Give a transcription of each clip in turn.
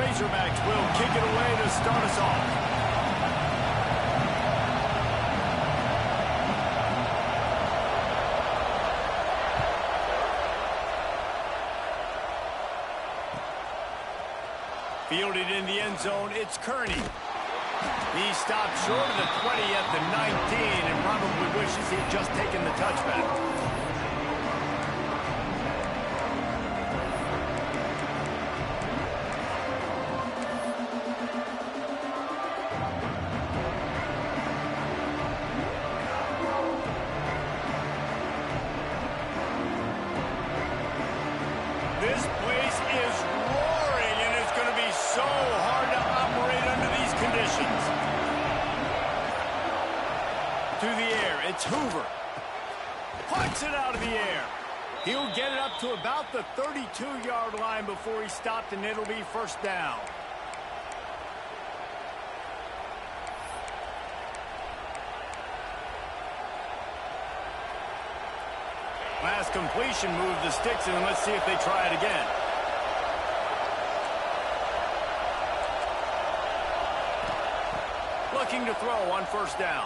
Razorbacks will kick it away to start us off. Fielded in the end zone, it's Kearney. He stopped short of the 20 at the 19 and probably wishes he'd just taken the touchback. This place is roaring, and it's going to be so hard to operate under these conditions. To the air, it's Hoover. Puts it out of the air. He'll get it up to about the 32-yard line before he stopped, and it'll be first down. Last completion moved the sticks, and let's see if they try it again. Looking to throw on first down.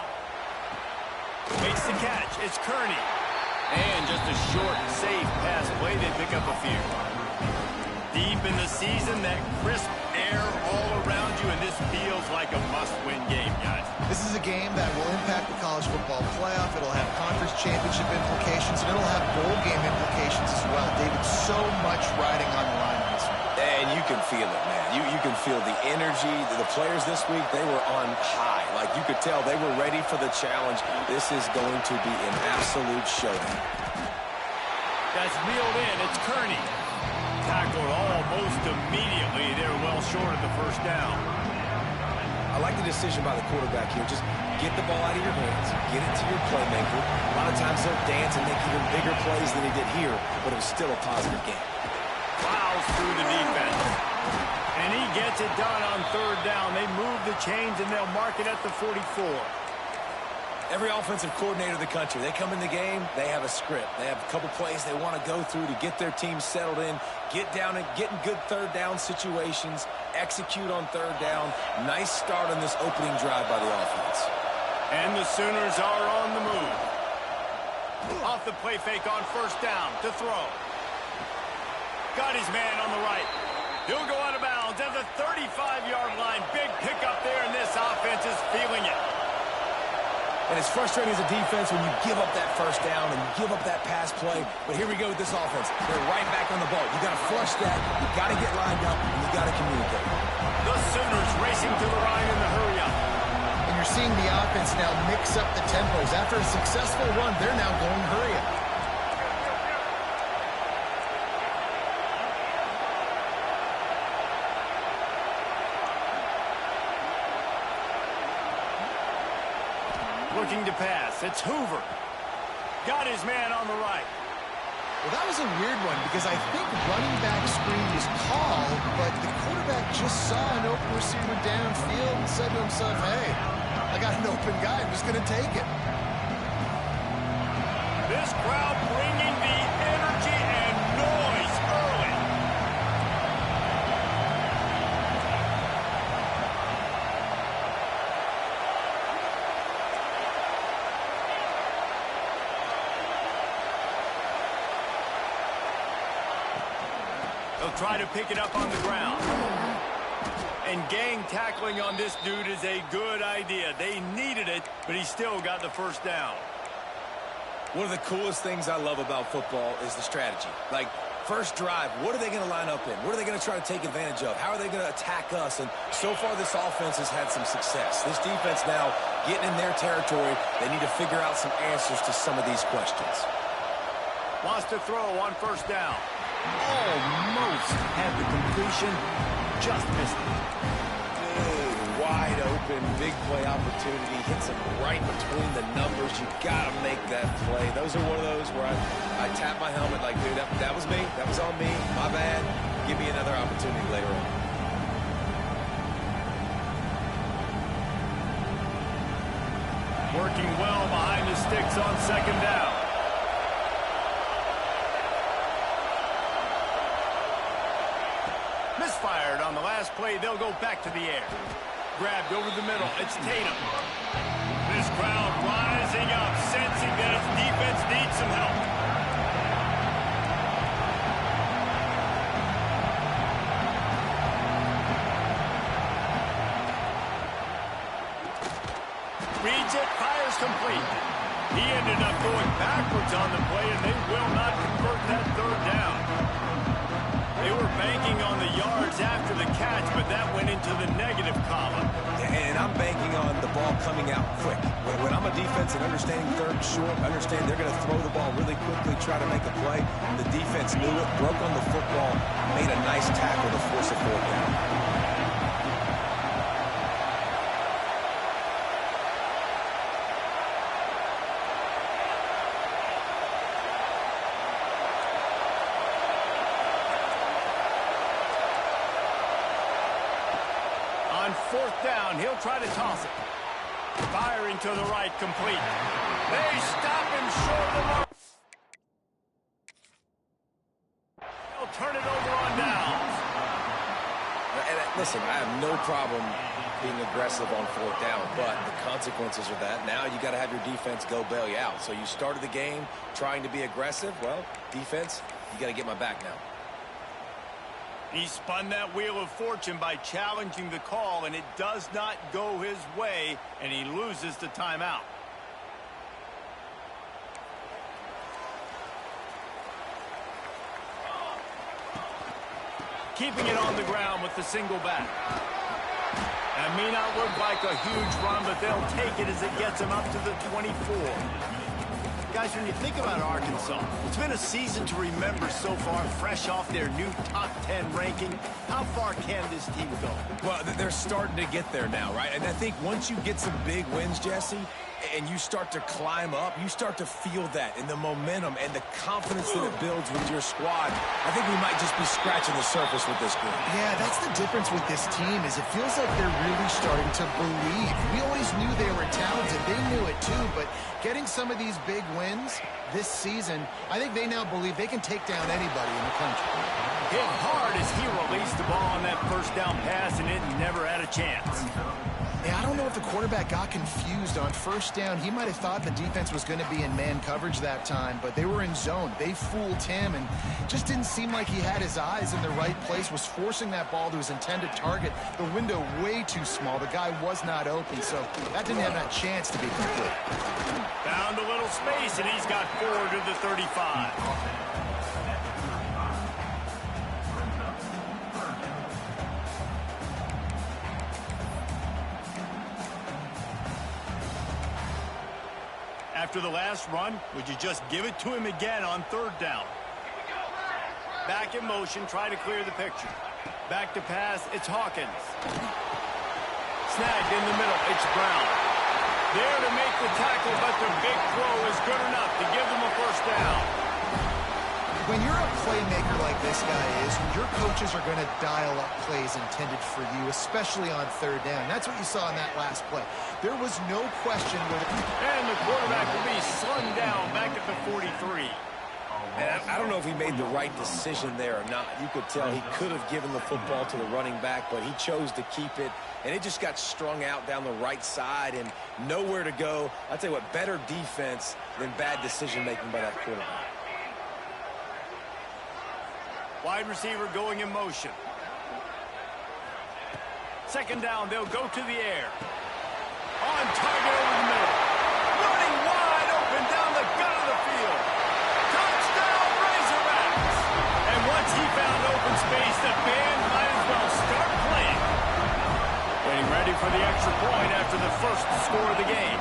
Makes the catch. It's Kearney. And just a short, safe pass play. They pick up a few. Deep in the season, that crisp air all around you, and this feels like a must-win game, guys. This is a game that will impact the college football playoff. It'll have conference championship implications, and it'll have bowl game implications as well. David, so much riding on the line in this one. And you can feel it, man. You can feel the energy. The players this week, they were on high. Like, you could tell they were ready for the challenge. This is going to be an absolute showdown. That's reeled in. It's Kearney. Tackled almost immediately. They're well short of the first down. I like the decision by the quarterback here. Just get the ball out of your hands. Get it to your playmaker. A lot of times they'll dance and make even bigger plays than he did here, but it was still a positive game. Plows through the defense. And he gets it done on third down. They move the chains, and they'll mark it at the 44. Every offensive coordinator in the country, they come in the game, they have a script. They have a couple plays they want to go through to get their team settled in, get down and get in good third down situations, execute on third down. Nice start on this opening drive by the offense. And the Sooners are on the move. Off the play fake on first down to throw. Got his man on the right. He'll go out of bounds at the 35-yard line. Big pickup there, and this offense is feeling it. And it's frustrating as a defense when you give up that first down and you give up that pass play. But here we go with this offense. They're right back on the ball. You got to flush that. You got to get lined up, and you got to communicate. The Sooners racing to the line in the hurry up. And you're seeing the offense now mix up the tempos. After a successful run, they're now going hurry up. Looking to pass. It's Hoover. Got his man on the right. Well, that was a weird one because I think running back screen was called, but the quarterback just saw an open receiver downfield and said to himself, hey, I got an open guy. I'm just going to take it. This crowd bringing the energy and noise early. They'll try to pick it up on the ground. And gang tackling on this dude is a good idea. They needed it, but he still got the first down. One of the coolest things I love about football is the strategy. Like, first drive, what are they going to line up in? What are they going to try to take advantage of? How are they going to attack us? And so far, this offense has had some success. This defense now getting in their territory. They need to figure out some answers to some of these questions. Wants to throw on first down. Almost had the completion, just missed it. Good, wide open, big play opportunity. Hits him right between the numbers. You got to make that play. Those are one of those where I tap my helmet like, dude, that was me. That was on me. My bad. Give me another opportunity later on. Working well behind the sticks on second down. Misfired on the last play, they'll go back to the air. Grabbed over the middle. It's Tatum. This crowd rising up, sensing that its defense needs some help. Reads it, fires complete. He ended up going backwards on the play, and they will not convert that third down. They were banking on the yards after the catch, but that went into the negative column. And I'm banking on the ball coming out quick. When I'm a defense and understanding third and short, understand they're going to throw the ball really quickly, try to make a play. The defense knew it, broke on the football, made a nice tackle to force a fourth down. On fourth down, he'll try to toss it. Firing to the right, complete. They stop him short of the mark. He'll turn it over on downs. And listen, I have no problem being aggressive on fourth down, but the consequences are that now you got to have your defense go bail you out. So you started the game trying to be aggressive. Well, defense, you got to get my back now. He spun that wheel of fortune by challenging the call, and it does not go his way, and he loses the timeout. Keeping it on the ground with the single back. That may not look like a huge run, but they'll take it as it gets them up to the 24. Guys, when you think about Arkansas, it's been a season to remember so far, fresh off their new top 10 ranking. How far can this team go? Well, they're starting to get there now, right? And I think once you get some big wins, Jesse, and you start to climb up, you start to feel that and the momentum and the confidence that it builds with your squad. I think we might just be scratching the surface with this group. Yeah, that's the difference with this team is it feels like they're really starting to believe. We always knew they were talented. They knew it too, but getting some of these big wins this season, I think they now believe they can take down anybody in the country. Hit hard as he released the ball on that first down pass, and it never had a chance. Yeah, I don't know if the quarterback got confused on first down. He might have thought the defense was going to be in man coverage that time, but they were in zone. They fooled him and just didn't seem like he had his eyes in the right place, was forcing that ball to his intended target. The window way too small. The guy was not open, so that didn't have that chance to be complete. Found a little space, and he's got 4 to the 35. After the last run, would you just give it to him again on third down? Back in motion, try to clear the picture. Back to pass, it's Hawkins. Snagged in the middle, it's Brown. There to make the tackle, but the big throw is good enough to give them a first down. When you're a playmaker like this guy is, your coaches are going to dial up plays intended for you, especially on third down. That's what you saw in that last play. There was no question whether... And the quarterback will be slung down back at the 43. And I don't know if he made the right decision there or not. You could tell he could have given the football to the running back, but he chose to keep it, and it just got strung out down the right side and nowhere to go. I'll tell you what, better defense than bad decision-making by that quarterback. Wide receiver going in motion. Second down, they'll go to the air. On target over the middle. Running wide open down the gut of the field. Touchdown, Razorbacks! And once he found open space, the band might as well start playing. Getting ready for the extra point after the first score of the game.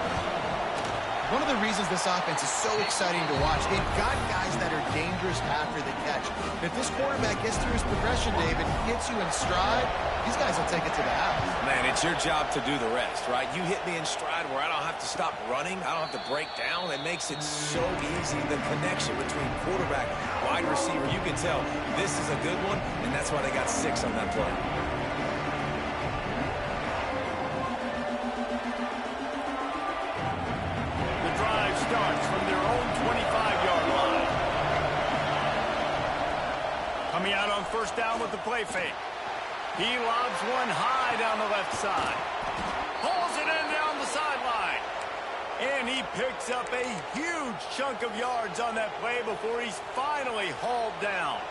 One of the reasons this offense is so exciting to watch, they've got guys that are dangerous after the catch. If this quarterback gets through his progression, David, hits you in stride, these guys will take it to the house. Man, it's your job to do the rest, right? You hit me in stride where I don't have to stop running. I don't have to break down. It makes it so easy. The connection between quarterback, wide receiver, you can tell this is a good one, and that's why they got 6 on that play. Starts from their own 25-yard line. Coming out on first down with the play fake. He lobs one high down the left side. Pulls it in down the sideline. And he picks up a huge chunk of yards on that play before he's finally hauled down.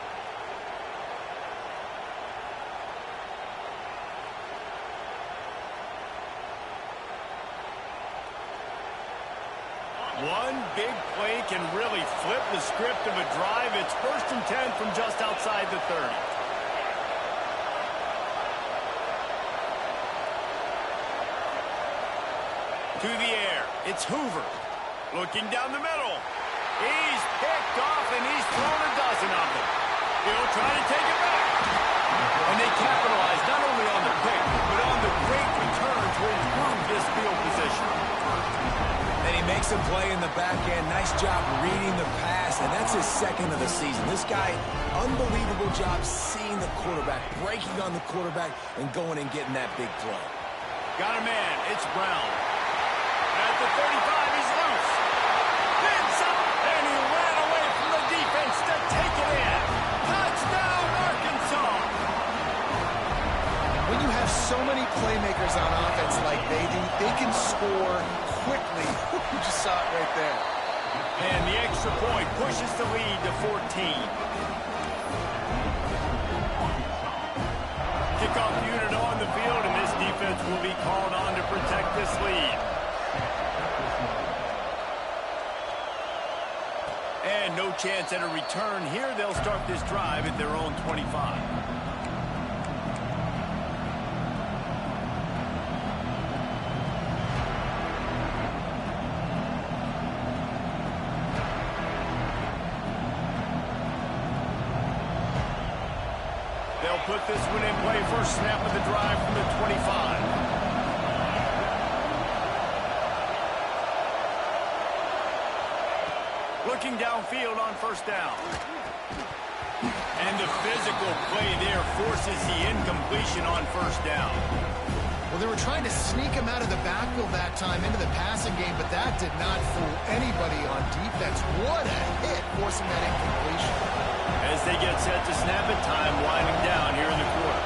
One big play can really flip the script of a drive. It's 1st and 10 from just outside the 30. To the air. It's Hoover. Looking down the middle. He's picked off, and he's thrown a dozen of them. He'll try to take it back. And they capitalize not only on the pick, but on the great return to improve this field position. And he makes a play in the back end. Nice job reading the pass, and that's his 2nd of the season. This guy, unbelievable job seeing the quarterback, breaking on the quarterback, and going and getting that big play. Got a man. It's Brown. At the 35, he's loose. Pins up, and he ran away from the defense to take it in. Touchdown, Arkansas! When you have so many playmakers on offense like they do, they can score quickly. You just saw it right there. And the extra point pushes the lead to 14. Kickoff unit on the field, and this defense will be called on to protect this lead. And no chance at a return here. They'll start this drive at their own 25. They'll put this one in play. First snap of the drive from the 25. Looking downfield on 1st down. And the physical play there forces the incompletion on 1st down. Well, they were trying to sneak him out of the backfield that time into the passing game, but that did not fool anybody on defense. What a hit, forcing that incompletion. As they get set to snap it, time winding down here in the quarter.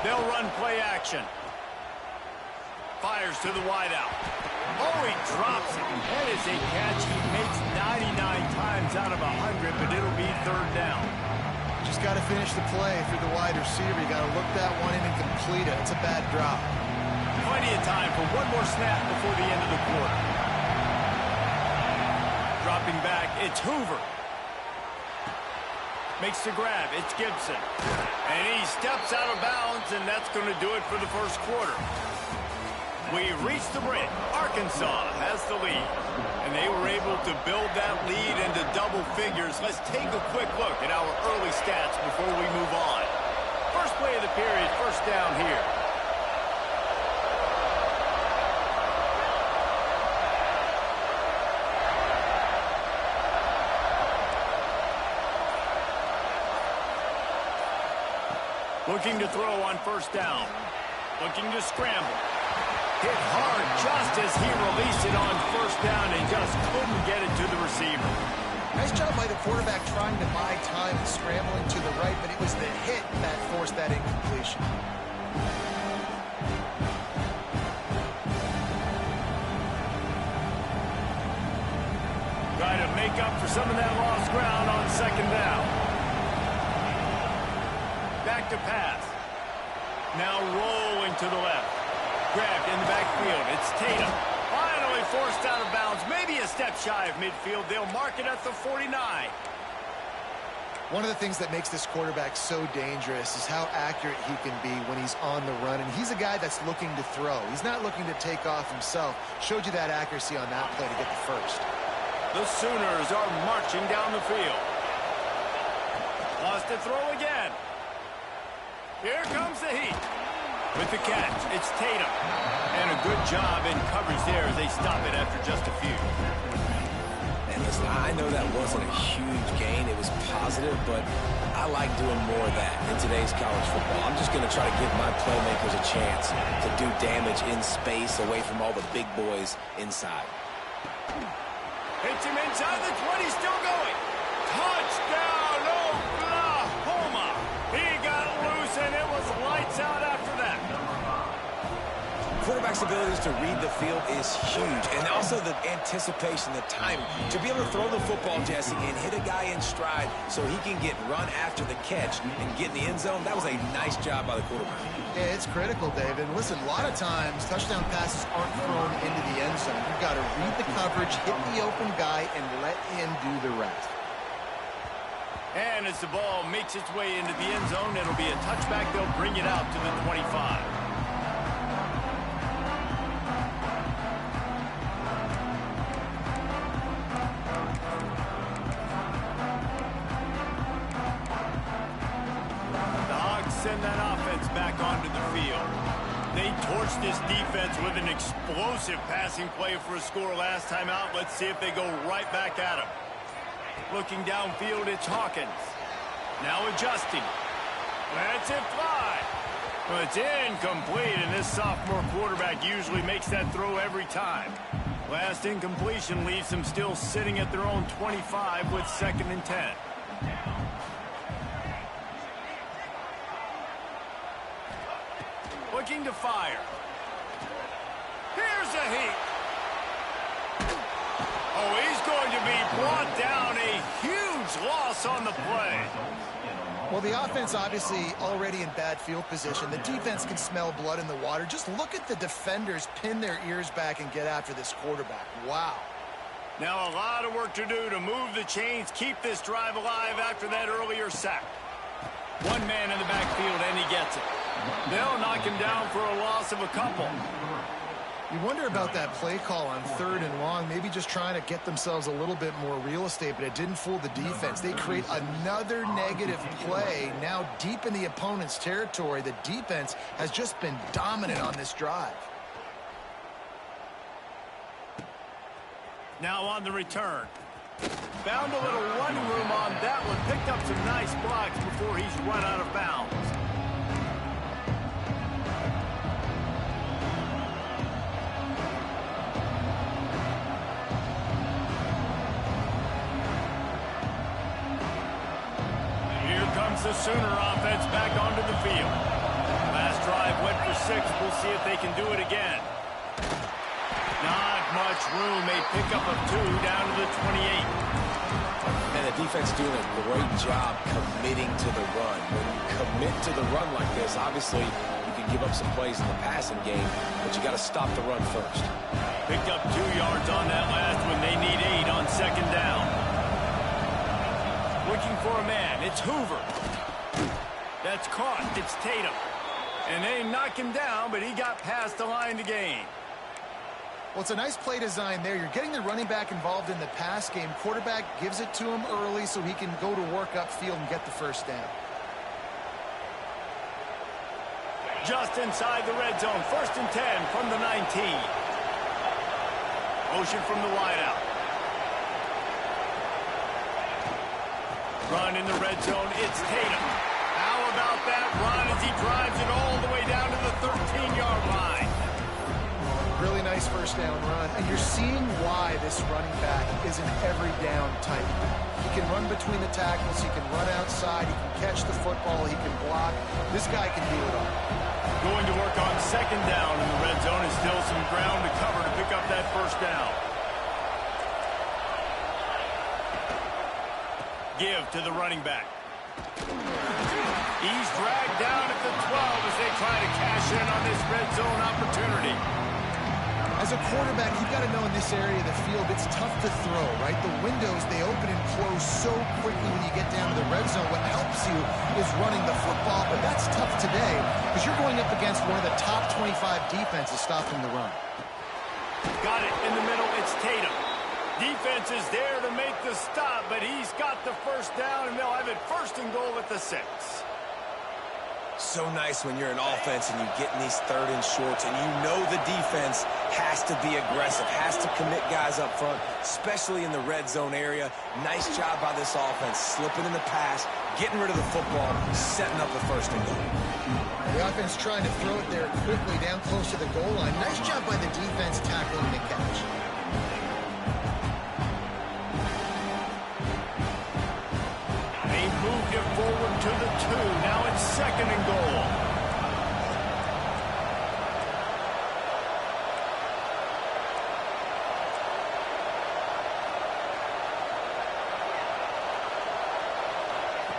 They'll run play action. Fires to the wideout. Oh, he drops it. That is a catch he makes 99 times out of 100, but it'll be 3rd down. Just got to finish the play if you're the wide receiver. You got to look that one in and complete it. It's a bad drop. Plenty of time for one more snap before the end of the quarter. Dropping back, it's Hoover. Makes the grab, it's Gibson. And he steps out of bounds, and that's going to do it for the 1st quarter. We reached the break. Arkansas has the lead. And they were able to build that lead into double figures. Let's take a quick look at our early stats before we move on. First play of the period, 1st down here. Looking to throw on 1st down. Looking to scramble. Hit hard just as he released it on 1st down and just couldn't get it to the receiver. Nice job by the quarterback trying to buy time and scrambling to the right, but it was the hit that forced that incompletion. Try to make up for some of that lost ground on 2nd down. Back to pass. Now rolling to the left. Grabbed in the backfield. It's Tatum. Finally forced out of bounds. Maybe a step shy of midfield. They'll mark it at the 49. One of the things that makes this quarterback so dangerous is how accurate he can be when he's on the run. And he's a guy that's looking to throw. He's not looking to take off himself. Showed you that accuracy on that play to get the 1st. The Sooners are marching down the field. Lost to throw again. Here comes the heat. With the catch, it's Tatum. And a good job in coverage there as they stop it after just a few. And listen, I know that wasn't a huge gain. It was positive, but I like doing more of that in today's college football. I'm just going to try to give my playmakers a chance to do damage in space away from all the big boys inside. Hits him inside the 20, still going. Touchdown, Oklahoma! throws, and it was lights out after that. Quarterback's abilities to read the field is huge, and also the anticipation, the timing. To be able to throw the football, Jesse, and hit a guy in stride so he can get run after the catch and get in the end zone, that was a nice job by the quarterback. Yeah, it's critical, David. Listen, a lot of times, touchdown passes aren't thrown into the end zone. You've got to read the coverage, hit the open guy, and let him do the rest. And as the ball makes its way into the end zone, it'll be a touchback. They'll bring it out to the 25. Send that offense back onto the field. They torched this defense with an explosive passing play for a score last time out. Let's see if they go right back at him. Looking downfield, it's Hawkins. Now adjusting. Lets it fly. Well, it's incomplete, and this sophomore quarterback usually makes that throw every time. Last incompletion leaves them still sitting at their own 25 with 2nd and 10. Looking to fire. Here's a heat. Oh, he's going to be brought down. A huge loss on the play. Well, the offense obviously already in bad field position. The defense can smell blood in the water. Just look at the defenders pin their ears back and get after this quarterback. Wow. Now a lot of work to do to move the chains, keep this drive alive after that earlier sack. One man in the backfield, and he gets it. They'll knock him down for a loss of a couple. You wonder about that play call on 3rd and long, maybe just trying to get themselves a little bit more real estate, but it didn't fool the defense. They create another negative play now deep in the opponent's territory. The defense has just been dominant on this drive. Now on the return. Found a little running room on that one. Picked up some nice blocks before he's run out of bounds. The Sooner offense back onto the field. Last drive went for 6. We'll see if they can do it again. Not much room. A pickup of 2 down to the 28. And the defense doing a great job committing to the run. When you commit to the run like this, obviously you can give up some plays in the passing game, but you got to stop the run first. Picked up 2 yards on that last one. They need 8 on 2nd down. Looking for a man. It's Hoover. That's caught. It's Tatum. And they knock him down, but he got past the line to gain. Well, it's a nice play design there. You're getting the running back involved in the pass game. Quarterback gives it to him early so he can go to work upfield and get the 1st down. Just inside the red zone. 1st and 10 from the 19. Motion from the wideout. Run in the red zone. It's Tatum. How about that run as he drives it all the way down to the 13-yard line? Really nice 1st down run. And you're seeing why this running back is an every down type. He can run between the tackles. He can run outside. He can catch the football. He can block. This guy can do it all. Going to work on 2nd down in the red zone is still some ground to cover to pick up that 1st down. Give to the running back. He's dragged down at the 12 as they try to cash in on this red zone opportunity. As a quarterback, you've got to know in this area of the field, it's tough to throw, right? The windows, they open and close so quickly when you get down to the red zone. What helps you is running the football, but that's tough today because you're going up against one of the top 25 defenses stopping the run. Got it in the middle. It's Tatum. Defense is there to make the stop, but he's got the 1st down, and they'll have it 1st and goal at the 6. So nice when you're an offense and you get in these 3rd and shorts, and you know the defense has to be aggressive, has to commit guys up front, especially in the red zone area. Nice job by this offense, slipping in the pass, getting rid of the football, setting up the 1st and goal. The offense trying to throw it there quickly down close to the goal line. Nice job by the defense tackling the catch. They moved it forward to the 2. Now it's second and goal.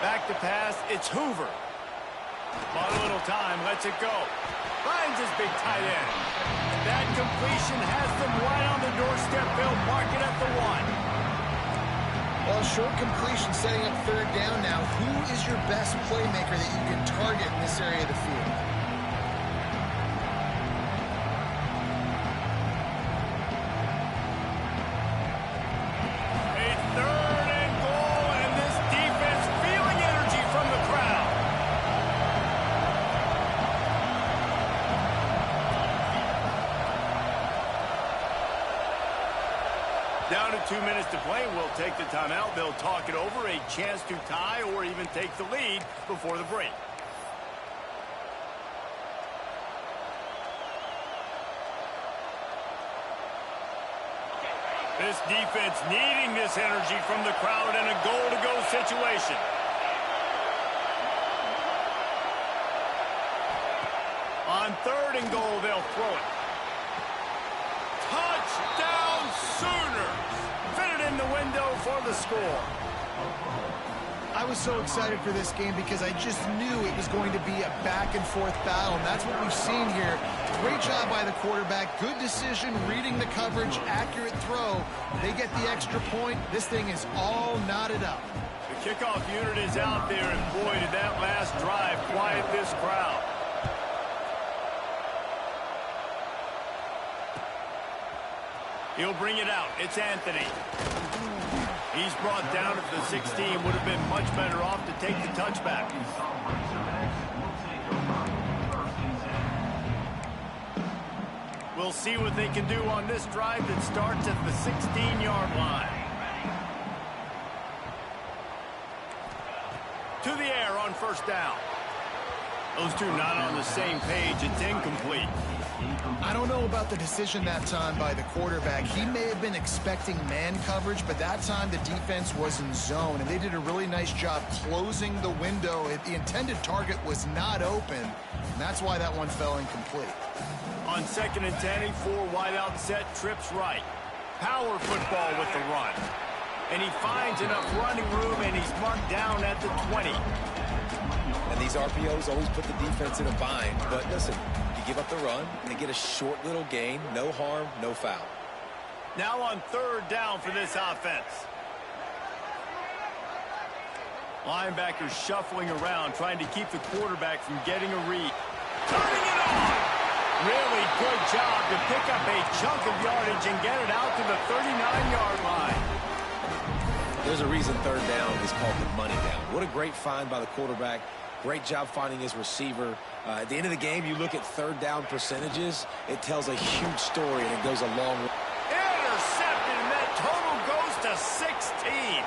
Back to pass, it's Hoover. Bought a little time, lets it go. Finds his big tight end. That completion has them right on the doorstep. They'll mark it at the 1. Well, short completion setting up third down now. Who is your best playmaker that you can target in this area of the field? A third and goal, and this defense feeling energy from the crowd. Down to 2 minutes to play. We'll take the timeout. They'll talk it over. A chance to tie or even take the lead before the break. This defense needing this energy from the crowd in a goal-to-go situation. On third and goal, they'll throw it. Touchdown Sooners! Fit it in the window for the score. I was so excited for this game because I just knew it was going to be a back-and-forth battle, and that's what we've seen here. Great job by the quarterback. Good decision, reading the coverage, accurate throw. They get the extra point. This thing is all knotted up. The kickoff unit is out there, and boy, did that last drive quiet this crowd. He'll bring it out. It's Anthony. He's brought down at the 16. Would have been much better off to take the touchback. We'll see what they can do on this drive that starts at the 16-yard line. To the air on first down. Those two not on the same page. It's incomplete. I don't know about the decision that time by the quarterback. He may have been expecting man coverage, but that time the defense was in zone, and they did a really nice job closing the window. The intended target was not open, and that's why that one fell incomplete. On 2nd and 10, a 4-wide out set, trips right. Power football with the run. And he finds enough running room, and he's marked down at the 20. And these RPOs always put the defense in a bind. But listen, you give up the run, they get a short little gain, no harm, no foul. Now on third down for this offense. Linebackers shuffling around, trying to keep the quarterback from getting a read. Turning it on! Really good job to pick up a chunk of yardage and get it out to the 39-yard line. There's a reason third down is called the money down. What a great find by the quarterback. Great job finding his receiver. At the end of the game, you look at third down percentages. It tells a huge story, and it goes a long way. Intercepted, and that total goes to 16.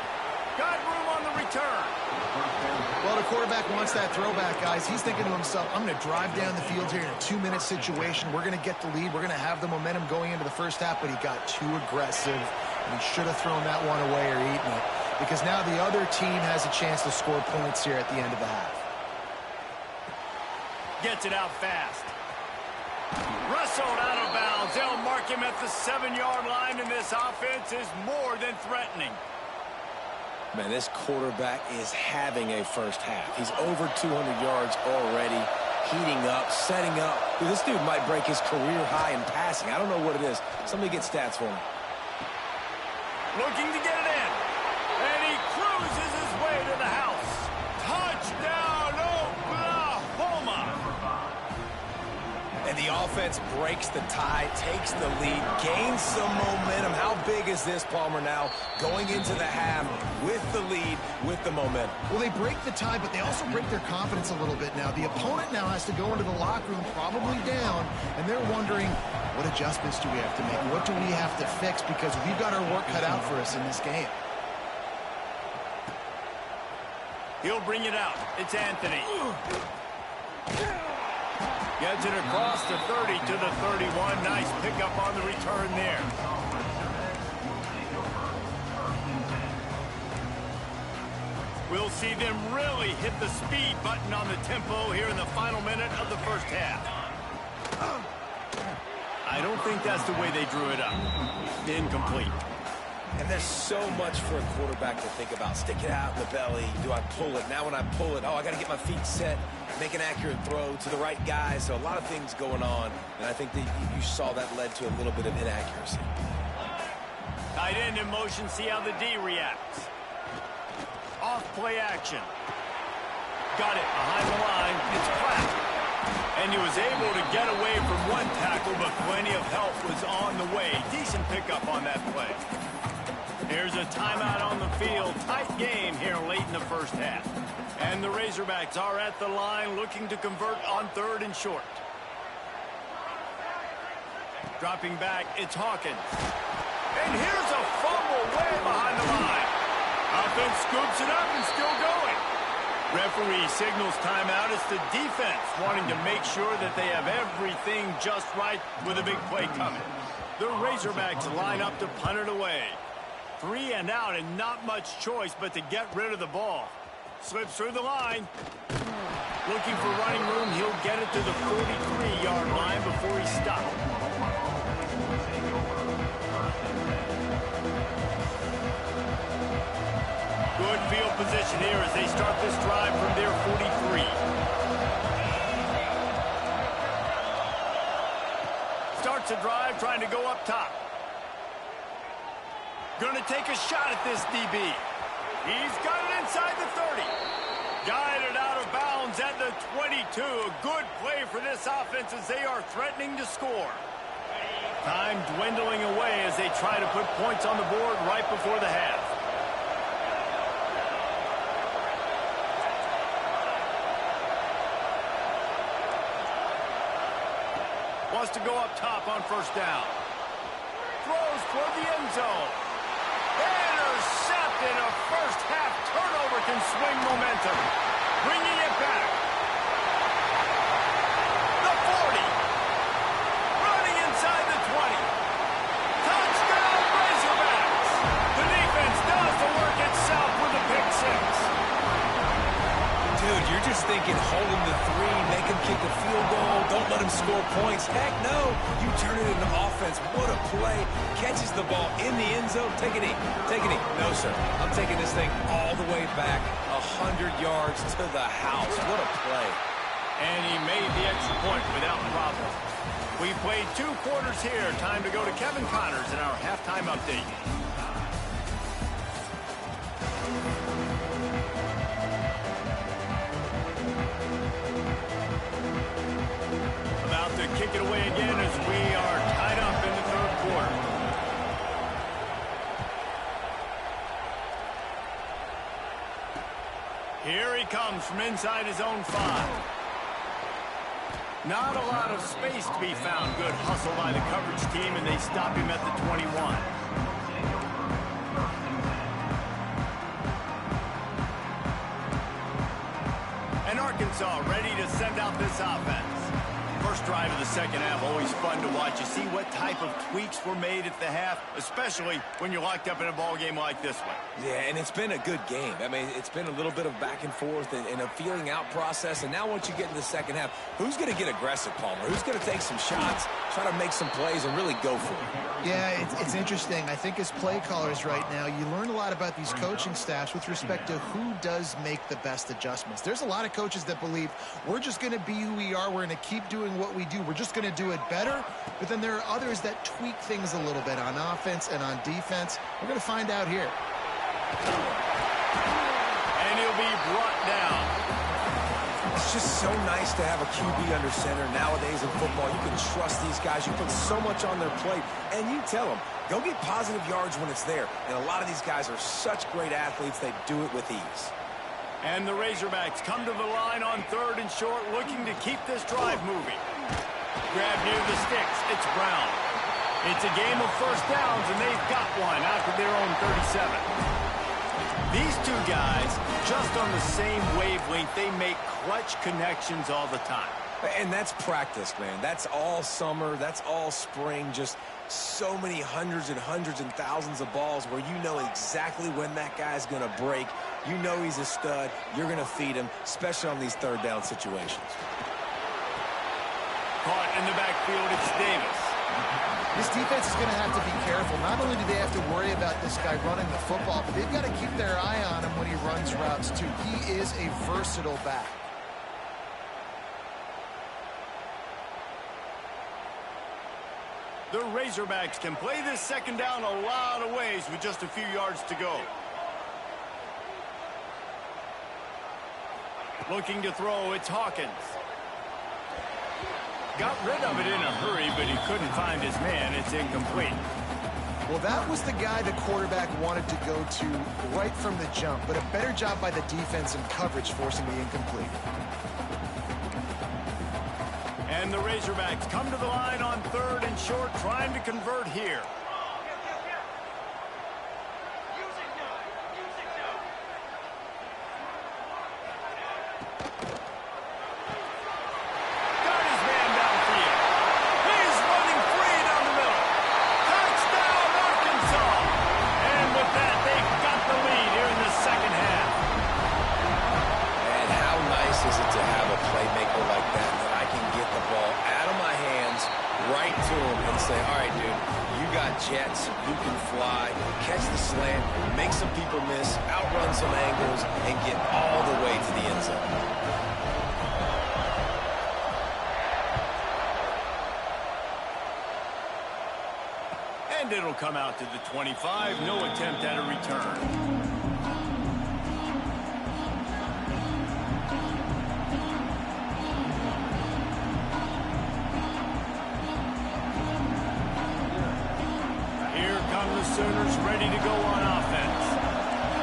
Got room on the return. Well, the quarterback wants that throwback, guys. He's thinking to himself, I'm going to drive down the field here in a 2-minute situation. We're going to get the lead. We're going to have the momentum going into the first half, but he got too aggressive, and he should have thrown that one away or eaten it, because now the other team has a chance to score points here at the end of the half. Gets it out fast. Wrestled out of bounds. They'll mark him at the 7-yard line, and this offense is more than threatening. Man, this quarterback is having a first half. He's over 200 yards already, heating up, setting up. Dude, this dude might break his career high in passing. I don't know what it is. Somebody get stats for him. Looking to get it in. And he cruises his way to the house. Touchdown, Oklahoma. And the offense breaks the tie, takes the lead, gains some momentum. How big is this, Palmer, now going into the half with the lead, with the momentum? Well, they break the tie, but they also break their confidence a little bit now. The opponent now has to go into the locker room, probably down, and they're wondering, what adjustments do we have to make? What do we have to fix? Because we've got our work cut out for us in this game. He'll bring it out. It's Anthony. Gets it across the 30 to the 31. Nice pickup on the return there. We'll see them really hit the speed button on the tempo here in the final minute of the first half. I don't think that's the way they drew it up. Incomplete. And there's so much for a quarterback to think about. Stick it out in the belly. Do I pull it? Now when I pull it, oh, I got to get my feet set, make an accurate throw to the right guy. So a lot of things going on. And I think that you saw that led to a little bit of inaccuracy. Tight end in motion. See how the D reacts. Off play action. Got it behind the line. It's flat. And he was able to get away from one tackle, but plenty of help was on the way. Decent pickup on that play. Here's a timeout on the field. Tight game here late in the first half. And the Razorbacks are at the line looking to convert on 3rd and short. Dropping back, it's Hawkins. And here's a fumble way behind the line. Offense scoops it up and still going. Referee signals timeout. It's the defense wanting to make sure that they have everything just right with a big play coming. The Razorbacks line up to punt it away. 3 and out and not much choice but to get rid of the ball. Slips through the line. Looking for running room. He'll get it to the 43-yard line before he stops. Good field position here as they start this drive from their 43. Starts a drive trying to go up top. Going to take a shot at this DB. He's got it inside the 30. Guided out of bounds at the 22. A good play for this offense as they are threatening to score. Time dwindling away as they try to put points on the board right before the half. Wants to go up top on 1st down. Throws toward the end zone. Intercepted. A first half turnover can swing momentum. Bringing it back. The 40. Running inside the 20. Touchdown Razorbacks. The defense does the work itself with a pick 6. Dude, you're just thinking, hold him to 3, make him kick a field goal, don't let him score points. Heck no, you turn it into offense. What a play. Catches the ball in the end zone. Take a knee. Take a knee. No, sir. I'm taking this thing all the way back 100 yards to the house. What a play. And he made the extra point without problem. We played 2 quarters here. Time to go to Kevin Connors in our halftime update. To kick it away again as we are tied up in the 3rd quarter. Here he comes from inside his own 5. Not a lot of space to be found. Good hustle by the coverage team, and they stop him at the 21. And Arkansas ready to send out this offense. First drive of the 2nd half, always fun to watch. You see what type of tweaks were made at the half, especially when you're locked up in a ball game like this one. Yeah, and it's been a good game. I mean, it's been a little bit of back and forth and a feeling out process. And now once you get in the 2nd half, who's going to get aggressive, Palmer? Who's going to take some shots, try to make some plays, and really go for it? Yeah, it's interesting. I think as play callers right now, you learn a lot about these coaching staffs with respect to who does make the best adjustments. There's a lot of coaches that believe we're just going to be who we are. We're going to keep doing what we do. We're just going to do it better. But then there are others that tweak things a little bit on offense and on defense. We're going to find out here. And he'll be brought down. It's just so nice to have a QB under center. Nowadays in football, you can trust these guys. You put so much on their plate, and you tell them, go get positive yards when it's there. And a lot of these guys are such great athletes, they do it with ease. And the Razorbacks come to the line on 3rd and short, looking to keep this drive moving. Grab near the sticks. It's Brown. It's a game of 1st downs, and they've got one after their own 37. These 2 guys, just on the same wavelength, they make clutch connections all the time. And that's practice, man. That's all summer. That's all spring. Just so many hundreds and thousands of balls where you know exactly when that guy's going to break. You know he's a stud. You're going to feed him, especially on these third down situations. Caught in the backfield, it's Davis. This defense is going to have to be careful. Not only do they have to worry about this guy running the football, but they've got to keep their eye on him when he runs routes, too. He is a versatile back. The Razorbacks can play this second down a lot of ways with just a few yards to go. Looking to throw, it's Hawkins. Got rid of it in a hurry, but he couldn't find his man. It's incomplete. Well, that was the guy the quarterback wanted to go to right from the jump, but a better job by the defense in coverage forcing the incomplete. And the Razorbacks come to the line on 3rd and short, trying to convert here. Got his man downfield. He's running free down the middle. Touchdown, Arkansas. And with that, they've got the lead here in the second half. And how nice is it to have a playmaker like that can get the ball out of my hands right to him and say, all right, dude, you got jets, you can fly, catch the slant, make some people miss, outrun some angles, and get all the way to the end zone. And it'll come out to the 25. No attempt at a return. Sooners ready to go on offense.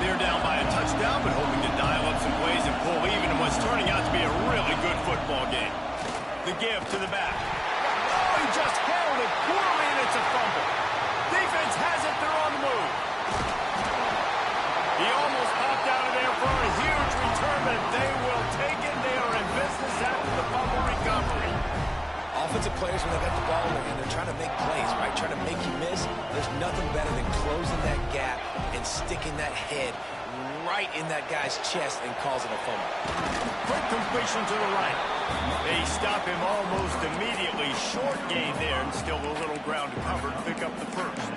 They're down by a touchdown, but hoping to dial up some plays and pull even in what's turning out to be a really good football game. The give to the back. Oh, he just held it poorly, and it's a fumble. Defense has it. They're on the move. He almost popped out of there for a huge return, but they will take it. They are in business after the fumble recovery. Offensive players, when they got the ball in their hand, they're trying to make plays, right? Trying to make you miss. There's nothing better than closing that gap and sticking that head right in that guy's chest and causing a fumble. Quick completion to the right. They stop him almost immediately. Short gain there, and still a little ground to cover to pick up the first.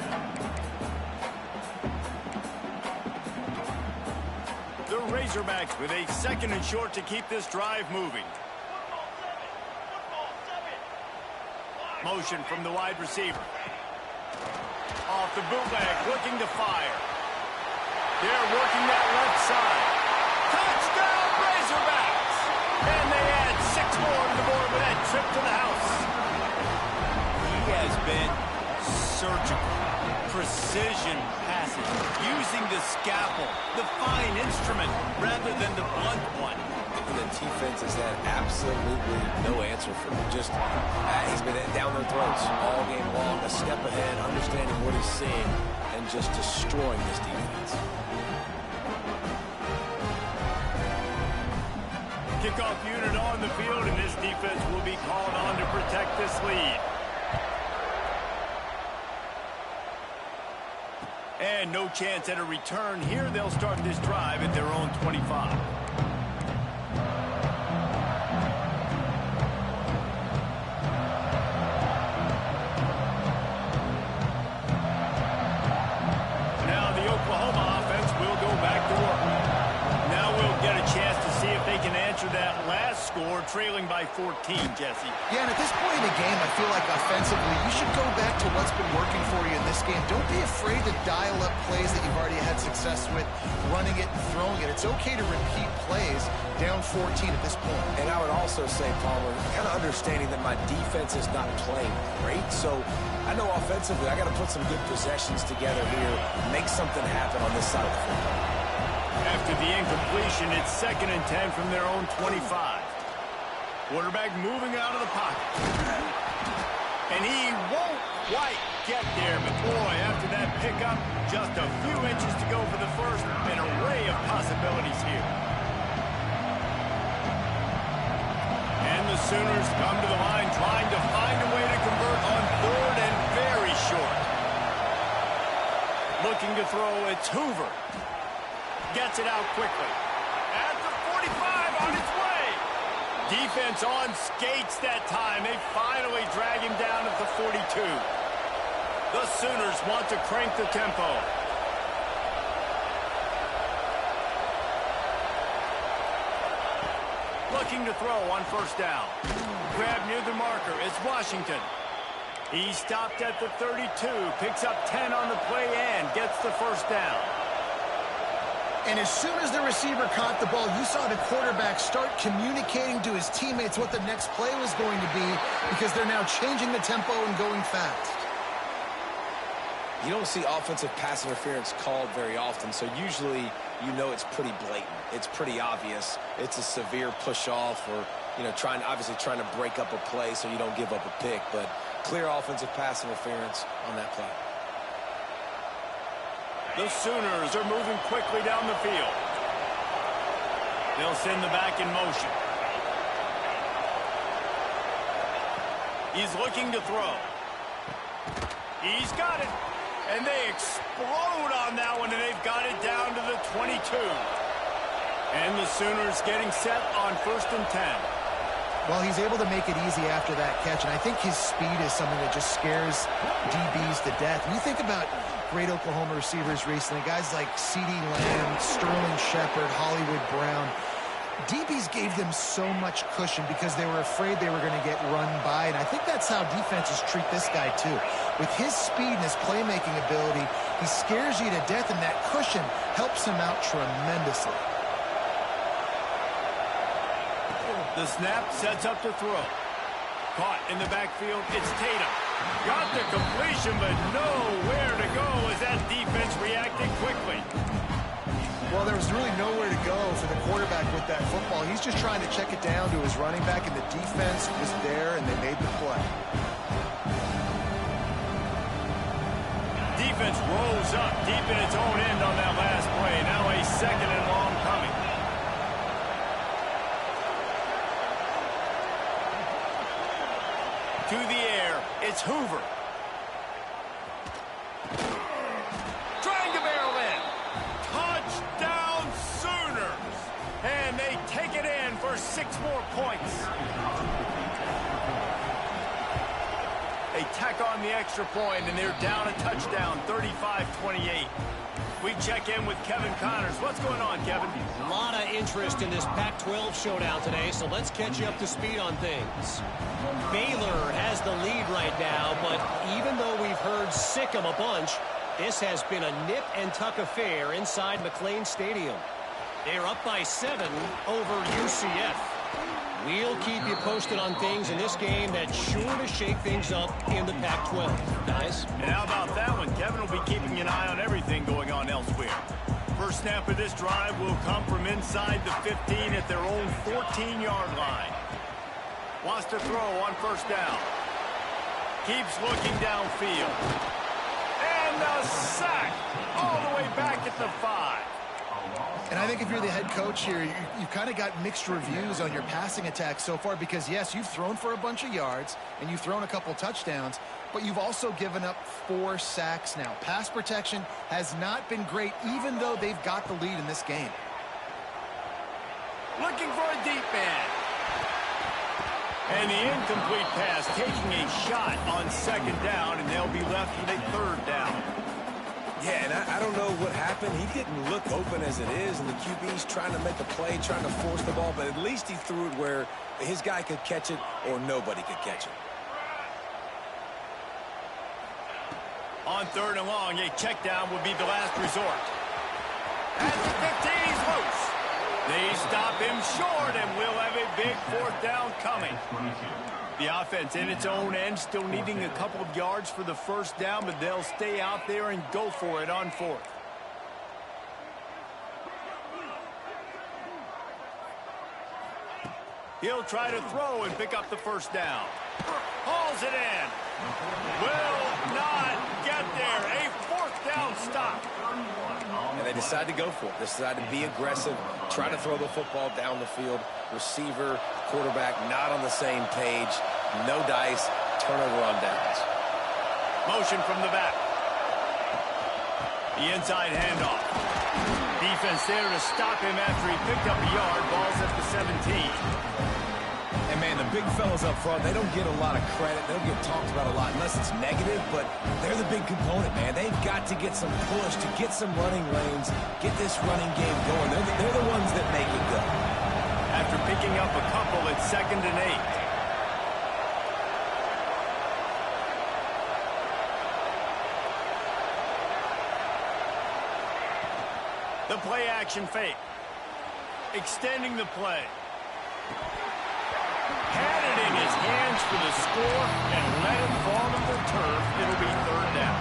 The Razorbacks with a 2nd and short to keep this drive moving. Motion from the wide receiver. Off the bootleg, looking to fire. They're working that left side. Touchdown, Razorbacks! And they add 6 more to the board with that trip to the house. He has been surgical. Precision passes, using the scalpel, the fine instrument, rather than the blunt one. The defense has had absolutely no answer for him. Just, he's been down their throats all game long, a step ahead, understanding what he's seeing, and just destroying this defense. Kickoff unit on the field, and this defense will be called on to protect this lead. And no chance at a return here. They'll start this drive at their own 25. That last score, trailing by 14, Jesse. Yeah, and at this point in the game, I feel like offensively, you should go back to what's been working for you in this game. Don't be afraid to dial up plays that you've already had success with, running it and throwing it. It's okay to repeat plays down 14 at this point. And I would also say, Palmer, kind of understanding that my defense is not playing great, so I know offensively I got to put some good possessions together here, make something happen on this side of the football. After the incompletion, it's 2nd and 10 from their own 25. Quarterback moving out of the pocket. And he won't quite get there, but boy, after that pickup, just a few inches to go for the first. An array of possibilities here. And And the Sooners come to the line trying to find a way to convert on third and very short. Looking to throw, it's Hoover. Gets it out quickly. At the 45, on its way. Defense on skates that time. They finally drag him down at the 42. The Sooners want to crank the tempo. Looking to throw on first down. Grab near the marker. It's Washington. He stopped at the 32. Picks up 10 on the play and gets the first down. And as soon as the receiver caught the ball, you saw the quarterback start communicating to his teammates what the next play was going to be because they're now changing the tempo and going fast. You don't see offensive pass interference called very often, so usually you know it's pretty blatant. It's pretty obvious. It's a severe push-off or, obviously trying to break up a play so you don't give up a pick, but clear offensive pass interference on that play. The Sooners are moving quickly down the field. They'll send the back in motion. He's looking to throw. He's got it. And they explode on that one, and they've got it down to the 22. And the Sooners getting set on 1st and 10. Well, he's able to make it easy after that catch, and I think his speed is something that just scares DBs to death. When you think about great Oklahoma receivers recently, guys like C.D. Lamb, Sterling Shepard, Hollywood Brown, DBs gave them so much cushion because they were afraid they were going to get run by, and I think that's how defenses treat this guy too. With his speed and his playmaking ability, he scares you to death, and that cushion helps him out tremendously. The snap sets up to throw. Caught in the backfield, it's Tatum. Got the completion, but nowhere to go as that defense reacted quickly. Well, there was really nowhere to go for the quarterback with that football. He's just trying to check it down to his running back, and the defense was there, and they made the play. Defense rose up deep in its own end on that last play. Now a 2nd and long coming. To the air, it's Hoover. Trying to barrel in. Touchdown Sooners. And they take it in for 6 more points. They tack on the extra point, and they're down a touchdown, 35-28. We check in with Kevin Connors. What's going on, Kevin? A lot of interest in this Pac-12 showdown today, so let's catch you up to speed on things. Baylor has the lead right now, but even though we've heard sick 'em a bunch, this has been a nip-and-tuck affair inside McLean Stadium. They're up by 7 over UCF. We'll keep you posted on things in this game that's sure to shake things up in the Pac-12, guys. And how about that one? Kevin will be keeping an eye on everything going on elsewhere. First snap of this drive will come from inside the 15 at their own 14-yard line. Wants to throw on first down. Keeps looking downfield. And a sack all the way back at the 5. And I think if you're the head coach here, you've kind of got mixed reviews on your passing attack so far because, yes, you've thrown for a bunch of yards and you've thrown a couple touchdowns, but you've also given up 4 sacks now. Pass protection has not been great, even though they've got the lead in this game. Looking for a deep man. And the incomplete pass taking a shot on 2nd down, and they'll be left with a 3rd down. Yeah, and I don't know what happened. He didn't look open as it is, and the QB's trying to make a play, trying to force the ball, but at least he threw it where his guy could catch it or nobody could catch it. On 3rd and long, a check down would be the last resort. At the 15, he's loose. They stop him short, and we'll have a big 4th down coming. The offense in its own end, still needing a couple of yards for the 1st down, but they'll stay out there and go for it on 4th. He'll try to throw and pick up the 1st down. Hauls it in. Will not get there. A 4th down stop. And they decide to go for it. They decide to be aggressive, try to throw the football down the field. Receiver, quarterback, not on the same page. No dice, turnover on downs. Motion from the back. The inside handoff. Defense there to stop him after he picked up a yard. Ball's at the 17. And, man, the big fellas up front, they don't get a lot of credit. They don't get talked about a lot unless it's negative, but they're the big component, man. They've got to get some push, to get some running lanes, get this running game going. They're the ones that make it go. After picking up a couple, it's 2nd and 8. The play action fake. Extending the play. Had it in his hands for the score and let it fall to the turf. It'll be 3rd down.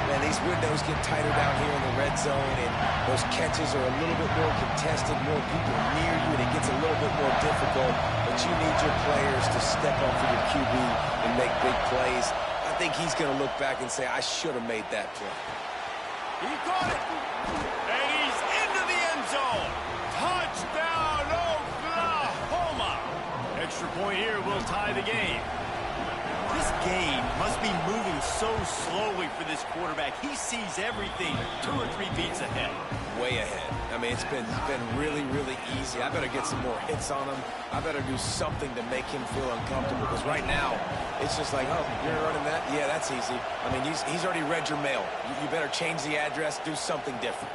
Man, these windows get tighter down here in the red zone, and those catches are a little bit more contested, more people near you, and it gets a little bit more difficult. But you need your players to step up for your QB and make big plays. I think he's going to look back and say, I should have made that play. He caught it. And he's into the end zone. Touchdown, Oklahoma. Extra point here will tie the game. This game must be moving so slowly for this quarterback. He sees everything 2 or 3 beats ahead. Way ahead. I mean, it's been really, really easy. I better get some more hits on him. I better do something to make him feel uncomfortable, because right now, it's just like, oh, you're running that? Yeah, that's easy. I mean, he's already read your mail. You better change the address, do something different.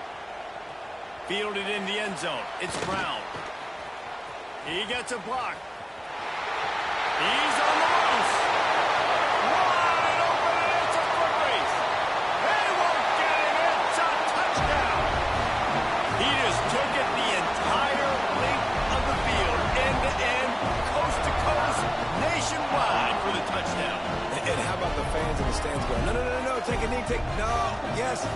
Fielded in the end zone. It's Brown. He gets a block. He's on the loose. Wide open, and it's a foot race. They won't get him. It's a touchdown. He just took it the entire length of the field, end to end, coast to coast, nationwide for the touchdown. And how about the fans in the stands going, no, take a knee, no, yes.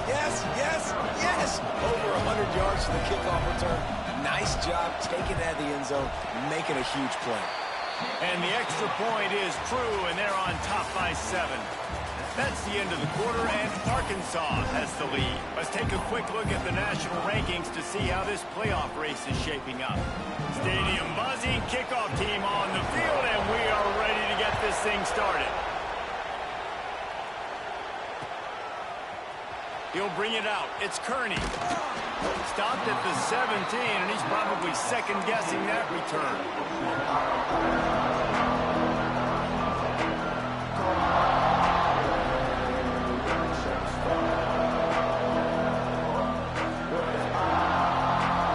Over 100 yards to the kickoff return. Nice job taking that to the end zone, making a huge play. And the extra point is true, and they're on top by 7. That's the end of the quarter, and Arkansas has the lead. Let's take a quick look at the national rankings to see how this playoff race is shaping up. Stadium buzzing, kickoff team on the field, and we are ready to get this thing started. He'll bring it out. It's Kearney. Stopped at the 17, and he's probably second-guessing that return.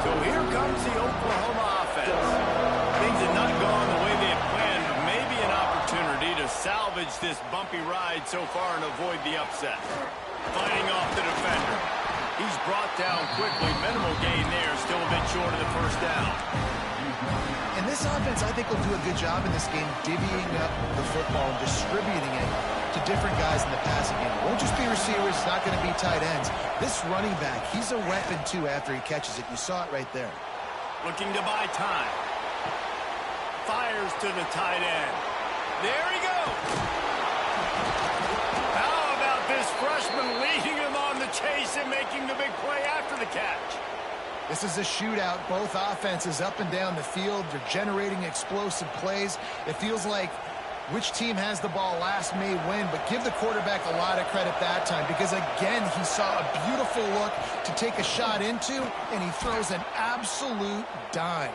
So here comes the Oklahoma offense. Things have not gone the way they had planned, but maybe an opportunity to salvage this bumpy ride so far and avoid the upset. Fighting off the defender. He's brought down quickly. Minimal gain there. Still a bit short of the 1st down. And this offense, I think, will do a good job in this game divvying up the football and distributing it to different guys in the passing game. It won't just be receivers. It's not going to be tight ends. This running back, he's a weapon, too, after he catches it. You saw it right there. Looking to buy time. Fires to the tight end. There he goes. This freshman leading him on the chase and making the big play after the catch. This is a shootout. Both offenses up and down the field. They're generating explosive plays. It feels like which team has the ball last may win, but give the quarterback a lot of credit that time, because, again, he saw a beautiful look to take a shot into, and he throws an absolute dime.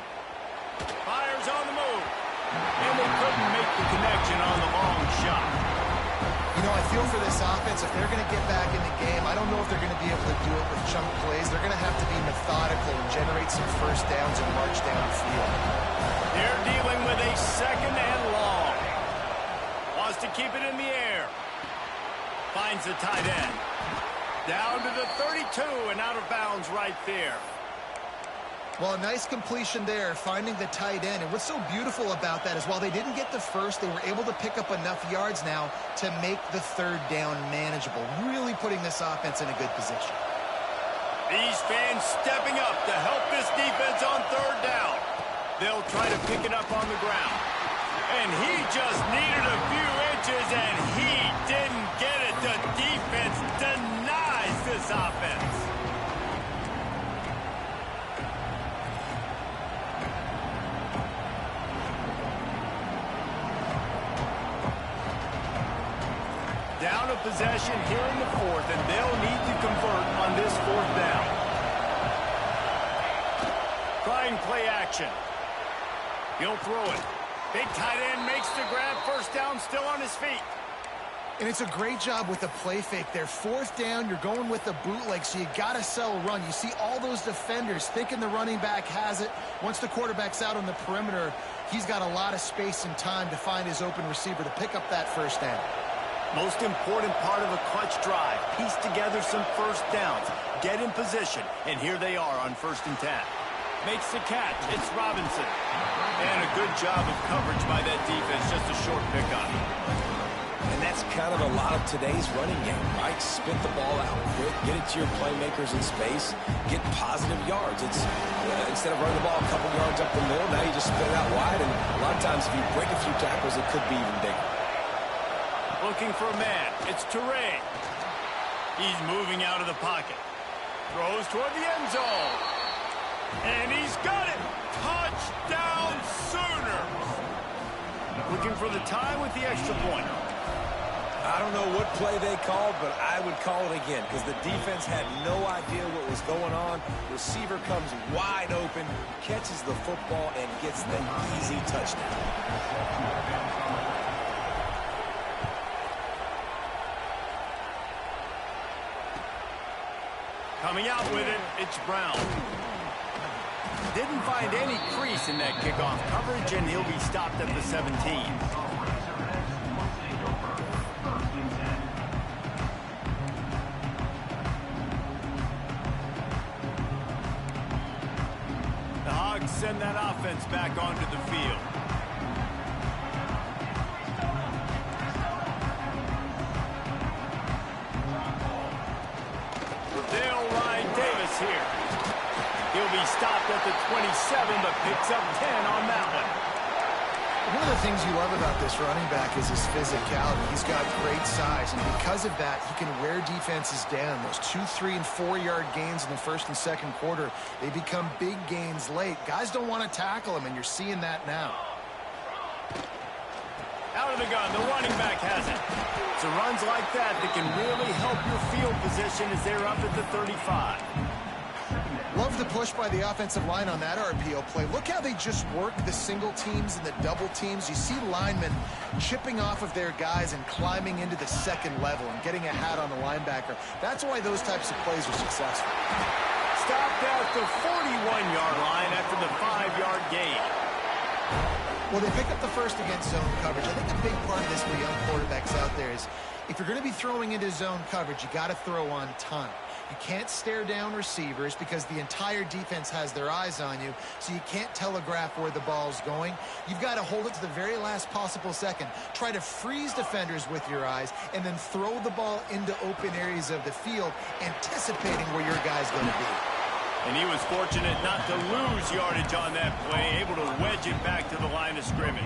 Fires on the move. And they couldn't make the connection on the long shot. You know, I feel for this offense, if they're going to get back in the game, I don't know if they're going to be able to do it with chunk plays. They're going to have to be methodical and generate some 1st downs and march down the field. They're dealing with a 2nd and long. Wants to keep it in the air. Finds the tight end. Down to the 32 and out of bounds right there. Well, a nice completion there, finding the tight end. And what's so beautiful about that is while they didn't get the 1st, they were able to pick up enough yards now to make the 3rd down manageable, really putting this offense in a good position. These fans stepping up to help this defense on 3rd down. They'll try to pick it up on the ground. And he just needed a few inches, and he didn't get it. The defense denies this offense. down of possession here in the fourth, and they'll need to convert on this fourth down. Trying play action. He'll throw it. Big tight end makes the grab. First down, still on his feet. And it's a great job with the play fake there. Fourth down, you're going with the bootleg, so you got to sell a run. You see all those defenders thinking the running back has it. Once the quarterback's out on the perimeter, he's got a lot of space and time to find his open receiver to pick up that first down. Most important part of a clutch drive. Piece together some first downs. Get in position, and here they are on 1st and 10. Makes the catch. It's Robinson. And a good job of coverage by that defense. Just a short pickup. And that's kind of a lot of today's running game, right? Spit the ball out quick, get it to your playmakers in space, get positive yards. It's instead of running the ball a couple yards up the middle, now you just spit it out wide, and a lot of times if you break a few tackles, it could be even bigger. Looking for a man. It's Toure. He's moving out of the pocket. Throws toward the end zone. And he's got it. Touchdown Sooners. Looking for the tie with the extra point. I don't know what play they called, but I would call it again because the defense had no idea what was going on. Receiver comes wide open, catches the football, and gets the easy touchdown. Coming out with it, it's Brown. Didn't find any crease in that kickoff coverage, and he'll be stopped at the 17. The Hogs send that offense back onto the field. They'll ride Davis here. He'll be stopped at the 27, but picks up 10 on that one. One of the things you love about this running back is his physicality. He's got great size, and because of that, he can wear defenses down. Those 2-, 3-, and 4-yard gains in the first and second quarter, they become big gains late. Guys don't want to tackle him, and you're seeing that now. Out of the gun, the running back has it. So runs like that can really help your field position as they're up at the 35. Love the push by the offensive line on that RPO play. Look how they just work the single teams and the double teams. You see linemen chipping off of their guys and climbing into the second level and getting a hat on the linebacker. That's why those types of plays are successful. Stopped at the 41-yard line after the 5-yard gain. Well, they pick up the first against zone coverage. I think a big part of this for young quarterbacks out there is if you're going to be throwing into zone coverage, you got to throw on time. You can't stare down receivers because the entire defense has their eyes on you, so you can't telegraph where the ball's going. You've got to hold it to the very last possible second. Try to freeze defenders with your eyes and then throw the ball into open areas of the field, anticipating where your guy's going to be. And he was fortunate not to lose yardage on that play, able to wedge it back to the line of scrimmage.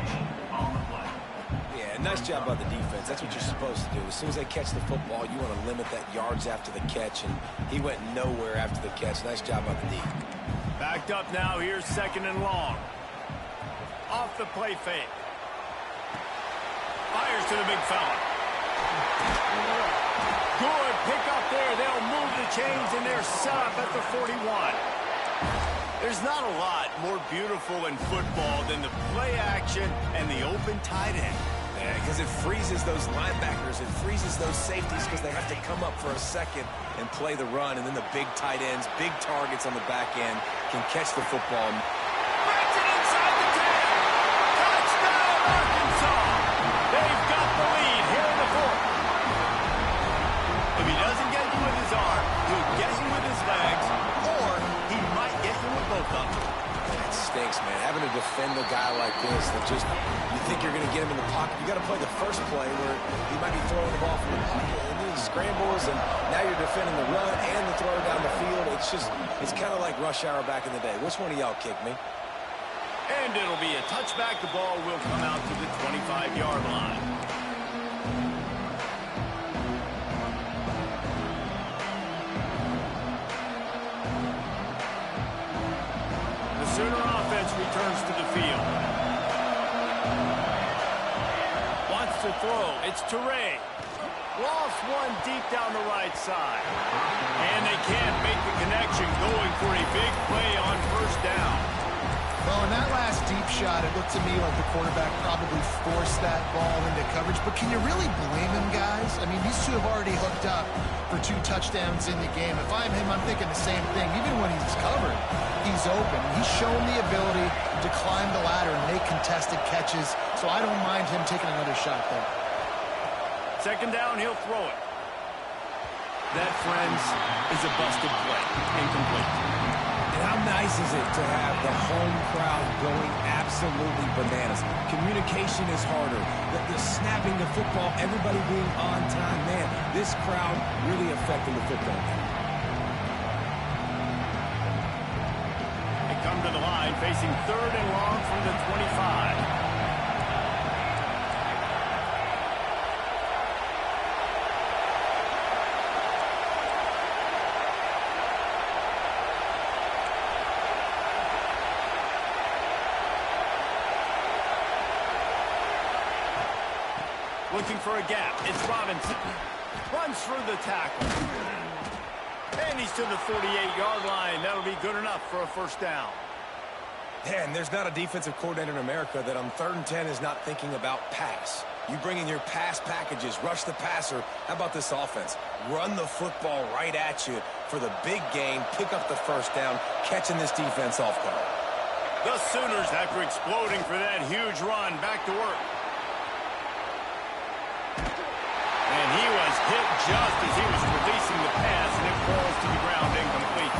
Yeah, nice job by the defense. That's what you're supposed to do. As soon as they catch the football, you want to limit that yards after the catch, and he went nowhere after the catch. Nice job by the D. Backed up now. Here's 2nd and long. Off the play fake. Fires to the big fella. Good pick up there. They'll move the chains, and they're set up at the 41. There's not a lot more beautiful in football than the play action and the open tight end. Yeah, because it freezes those linebackers. It freezes those safeties because they have to come up for a second and play the run. And then the big tight ends, big targets on the back end can catch the football. Breaks it inside the 10. Touchdown, Arkansas. They've got the lead here in the fourth. If he doesn't get you with his arm, he'll get you with his legs, or he might get you with both of them. That stinks, man. Having to defend a guy like this that just, you think you're going to get him in the pocket. You got to play the first play where he might be throwing the ball from the pocket, and then he scrambles, and now you're defending the run and the throw down the field. It's kind of like rush hour back in the day. Which one of y'all kicked me? And it'll be a touchback. The ball will come out to the 25-yard line. Sooner offense returns to the field. Wants to throw. It's Toure. Lost one deep down the right side. And they can't make the connection, going for a big play on first down. Well, in that last deep shot, it looked to me like the quarterback probably forced that ball into coverage. But can you really blame him, guys? I mean, these two have already hooked up for 2 touchdowns in the game. If I'm him, I'm thinking the same thing. Even when he's covered, he's open. He's shown the ability to climb the ladder and make contested catches. So I don't mind him taking another shot there. Second down, he'll throw it. That, friends, is a busted play. Incomplete. And how nice is it to have the home crowd going absolutely bananas? Communication is harder. The snapping the football, everybody being on time. Man, this crowd really affecting the football game. They come to the line facing 3rd and long from the 25. Looking for a gap. It's Robinson. Runs through the tackle. And he's to the 48-yard line. That'll be good enough for a first down. Man, there's not a defensive coordinator in America that on 3rd and 10 is not thinking about pass. You bring in your pass packages, rush the passer. How about this offense? Run the football right at you for the big game, pick up the first down, catching this defense off guard. The Sooners, after exploding for that huge run, back to work. And he was hit just as he was releasing the pass, and it falls to the ground incomplete.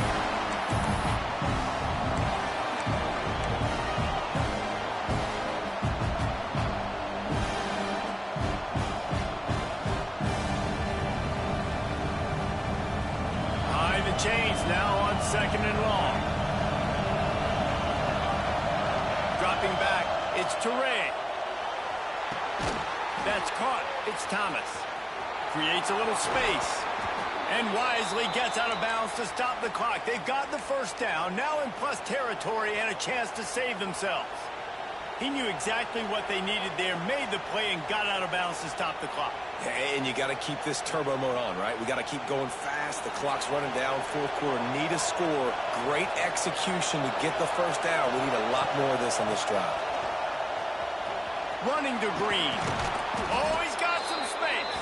Behind the chains now on 2nd and long. Dropping back, it's Toure. That's caught. It's Thomas. Creates a little space. And wisely gets out of bounds to stop the clock. They've got the first down, now in plus territory and a chance to save themselves. He knew exactly what they needed there, made the play, and got out of bounds to stop the clock. Yeah, and you got to keep this turbo mode on, right? We got to keep going fast. The clock's running down. 4th quarter, need a score. Great execution to get the first down. We need a lot more of this on this drive. Running to Green. Oh, he's got some space.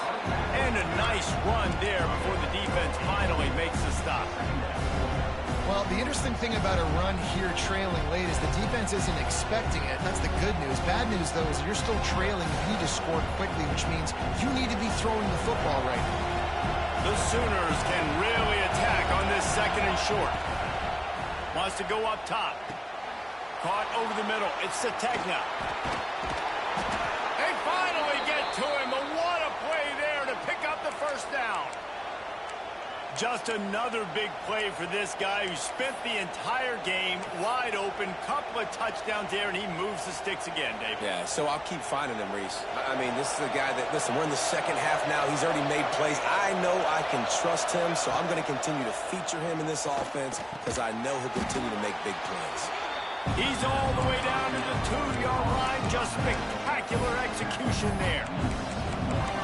And a nice run there before the defense finally makes the stop. Well, the interesting thing about a run here trailing late is the defense isn't expecting it. That's the good news. Bad news, though, is you're still trailing. You need to score quickly, which means you need to be throwing the football right now. The Sooners can really attack on this 2nd and short. Wants to go up top. Caught over the middle. It's Sategna. They finally get to him. What a play there to pick up the first down. Just another big play for this guy who spent the entire game wide open. Couple of touchdowns there, and he moves the sticks again, Dave. Yeah, so I'll keep finding him, Reese. I mean, this is a guy that, listen, we're in the second half now. He's already made plays. I know I can trust him, so I'm going to continue to feature him in this offense because I know he'll continue to make big plays. He's all the way down to the 2-yard line. Just spectacular execution there.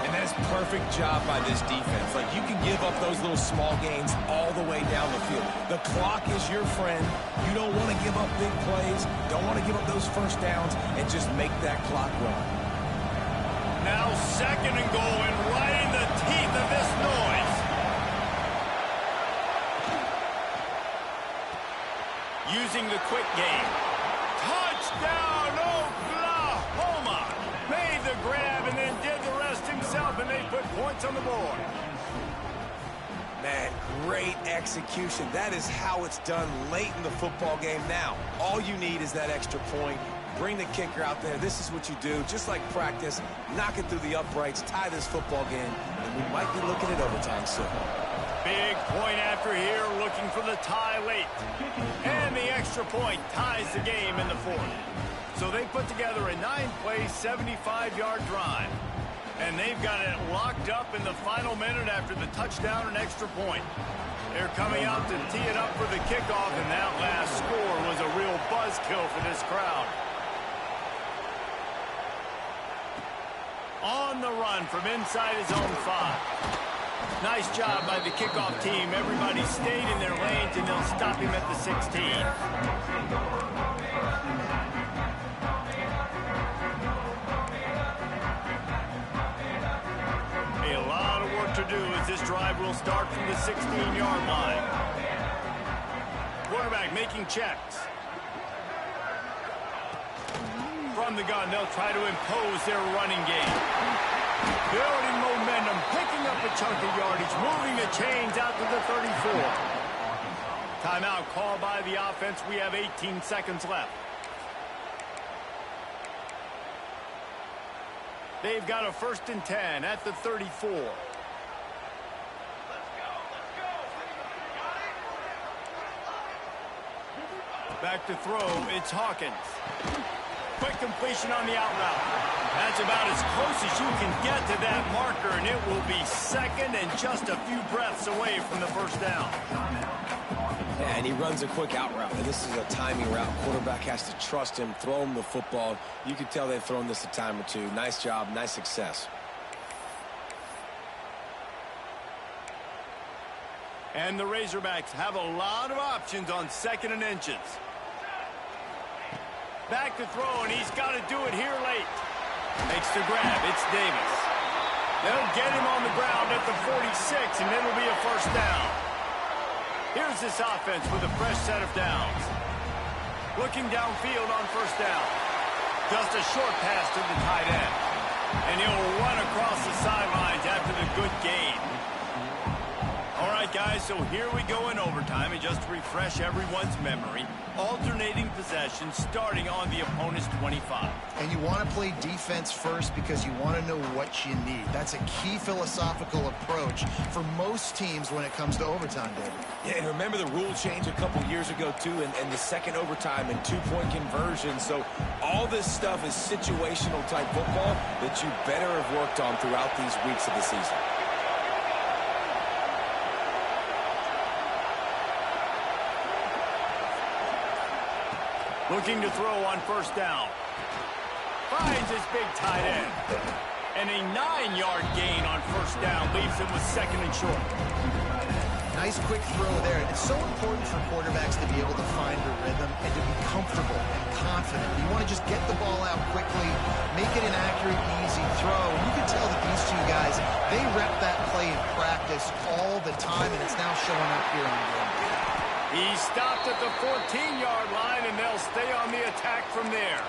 And that's perfect job by this defense. Like, you can give up those little small gains all the way down the field. The clock is your friend. You don't want to give up big plays. Don't want to give up those first downs and just make that clock run. Now 2nd and goal, and right in the teeth of this noise. Using the quick game. Touchdown, Oklahoma! Made the grab and then did the rest himself, and they put points on the board. Man, great execution. That is how it's done late in the football game. Now, all you need is that extra point. Bring the kicker out there. This is what you do. Just like practice, knock it through the uprights, tie this football game, and we might be looking at overtime soon. Big point after here, looking for the tie late. And the extra point ties the game in the 4th. So they put together a 9-play, 75-yard drive. And they've got it locked up in the final minute after the touchdown and extra point. They're coming out to tee it up for the kickoff, and that last score was a real buzzkill for this crowd. On the run from inside his own 5. Nice job by the kickoff team. Everybody stayed in their lanes, and they'll stop him at the 16. A lot of work to do as this drive will start from the 16-yard line. Quarterback making checks. From the gun, they'll try to impose their running game. Building momentum, picking up a chunk of yardage, moving the chains out to the 34. Timeout called by the offense. We have 18 seconds left. They've got a 1st and 10 at the 34. Back to throw, it's Hawkins. Quick completion on the out route. That's about as close as you can get to that marker, and it will be 2nd and just a few breaths away from the 1st down. Yeah, and he runs a quick out route, and this is a timing route. Quarterback has to trust him, throw him the football. You can tell they've thrown this a time or two. Nice job, nice success. And the Razorbacks have a lot of options on 2nd and inches. Back to throw, and he's got to do it here late. Makes the grab. It's Davis. They'll get him on the ground at the 46, and it'll be a 1st down. Here's this offense with a fresh set of downs. Looking downfield on 1st down. Just a short pass to the tight end. And he'll run across the sidelines after the good gain. All right, guys, so here we go in overtime. And just to refresh everyone's memory, alternating possession starting on the opponent's 25. And you want to play defense first because you want to know what you need. That's a key philosophical approach for most teams when it comes to overtime, David. Yeah, and remember the rule change a couple years ago, too, and the 2nd overtime and 2-point conversion. So all this stuff is situational type football that you better have worked on throughout these weeks of the season. Looking to throw on 1st down. Finds his big tight end. And a 9-yard gain on 1st down leaves him with 2nd and short. Nice quick throw there. It's so important for quarterbacks to be able to find a rhythm and to be comfortable and confident. You want to just get the ball out quickly, make it an accurate, easy throw. And you can tell that these two guys, they rep that play in practice all the time, and it's now showing up here in the game. He stopped at the 14-yard line, and they'll stay on the attack from there.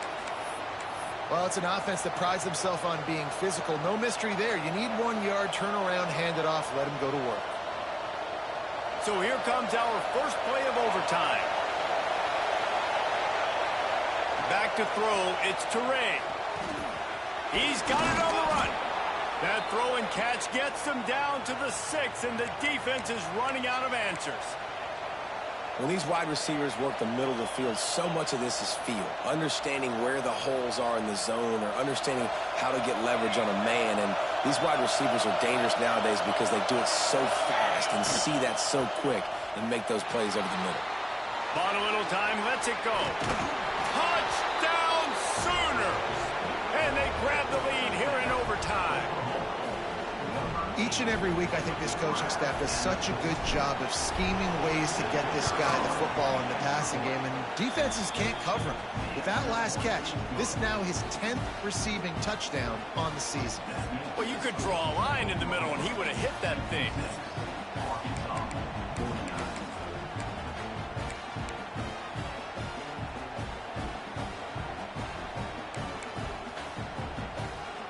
Well, it's an offense that prides themselves on being physical. No mystery there. You need 1 yard, turn around, hand it off, let them go to work. So here comes our first play of overtime. Back to throw, it's Teray. He's got it on the run. That throw and catch gets them down to the 6, and the defense is running out of answers. When these wide receivers work the middle of the field, so much of this is feel. Understanding where the holes are in the zone or understanding how to get leverage on a man. And these wide receivers are dangerous nowadays because they do it so fast and see that so quick and make those plays over the middle. Bought a little time, lets it go. Touchdown Sooners! And they grab the lead here in overtime. Each and every week, I think this coaching staff does such a good job of scheming ways to get this guy the football in the passing game, and defenses can't cover him. With that last catch, this now his 10th receiving touchdown on the season. Well, you could draw a line in the middle, and he would have hit that thing.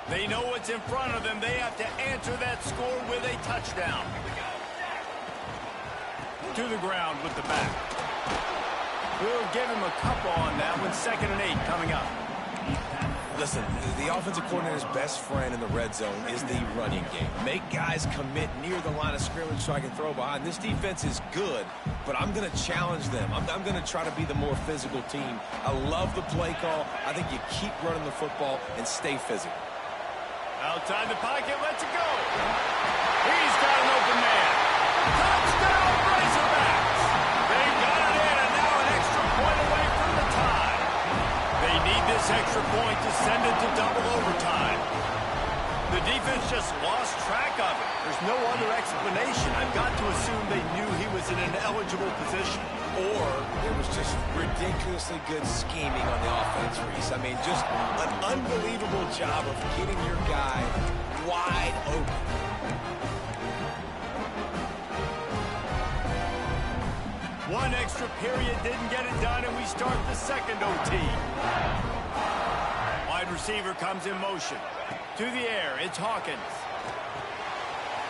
They know what's in front of them. They have to answer that score with a touchdown. To the ground with the back. We'll give him a couple on that one. 2nd and 8 coming up. Listen, the offensive coordinator's best friend in the red zone is the running game. Make guys commit near the line of scrimmage so I can throw behind. This defense is good, but I'm going to challenge them. I'm going to try to be the more physical team. I love the play call. I think you keep running the football and stay physical. Outside the pocket, lets it go. He's got an open man. Touchdown, Razorbacks! They got it in, and now an extra point away from the tie. They need this extra point to send it to double overtime. The defense just lost track of it. There's no other explanation. I've got to assume they knew he was in an eligible position. Or there was just ridiculously good scheming on the offense, Reese. I mean, just an unbelievable job of getting your guy wide open. One extra period didn't get it done, and we start the second OT. Wide receiver comes in motion. To the air, it's Hawkins.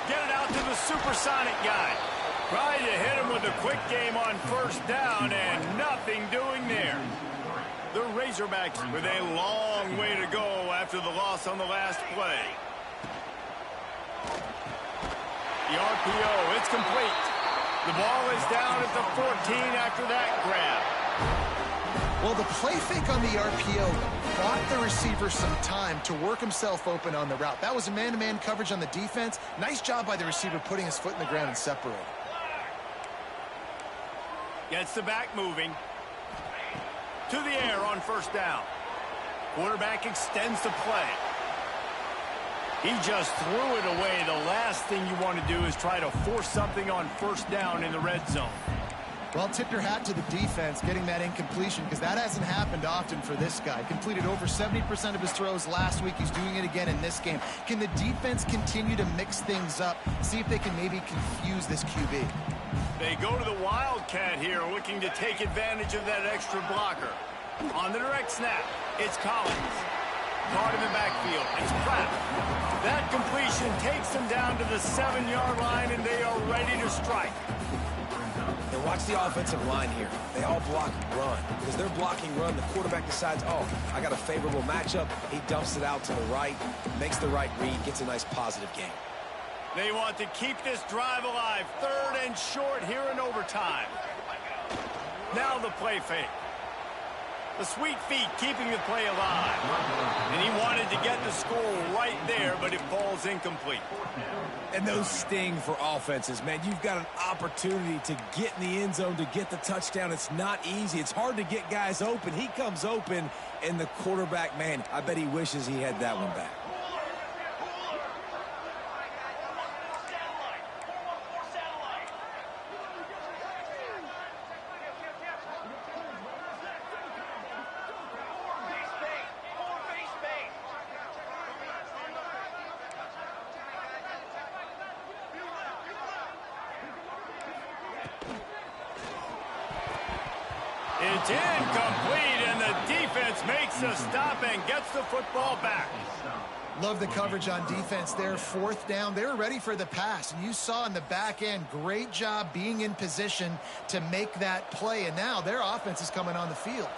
Get it out to the supersonic guy. Trying to hit him with a quick game on first down, and nothing doing there. The Razorbacks with a long way to go after the loss on the last play. The RPO, it's complete. The ball is down at the 14 after that grab. Well, the play fake on the RPO bought the receiver some time to work himself open on the route. That was a man-to-man coverage on the defense. Nice job by the receiver putting his foot in the ground and separating. Gets the back moving. To the air on first down. Quarterback extends the play. He just threw it away. The last thing you want to do is try to force something on first down in the red zone. Well, tip your hat to the defense getting that incompletion, because that hasn't happened often for this guy. Completed over 70% of his throws last week. He's doing it again in this game. Can the defense continue to mix things up, see if they can maybe confuse this QB? They go to the Wildcat here, looking to take advantage of that extra blocker. On the direct snap, it's Collins. Caught in the backfield. It's Pratt. That completion takes them down to the 7-yard line, and they are ready to strike. And watch the offensive line here. They all block run. Because they're blocking run, the quarterback decides, oh, I got a favorable matchup. He dumps it out to the right, makes the right read, gets a nice positive game. They want to keep this drive alive. 3rd and short here in overtime. Now the play fake. The sweet feet keeping the play alive. And he wanted to get the score right there, but it falls incomplete. And those sting for offenses, man. You've got an opportunity to get in the end zone, to get the touchdown. It's not easy. It's hard to get guys open. He comes open, and the quarterback, man, I bet he wishes he had that one back. It's incomplete, and the defense makes a stop and gets the football back. Love the coverage on defense there. 4th down. They were ready for the pass, and you saw in the back end, great job being in position to make that play, and now their offense is coming on the field.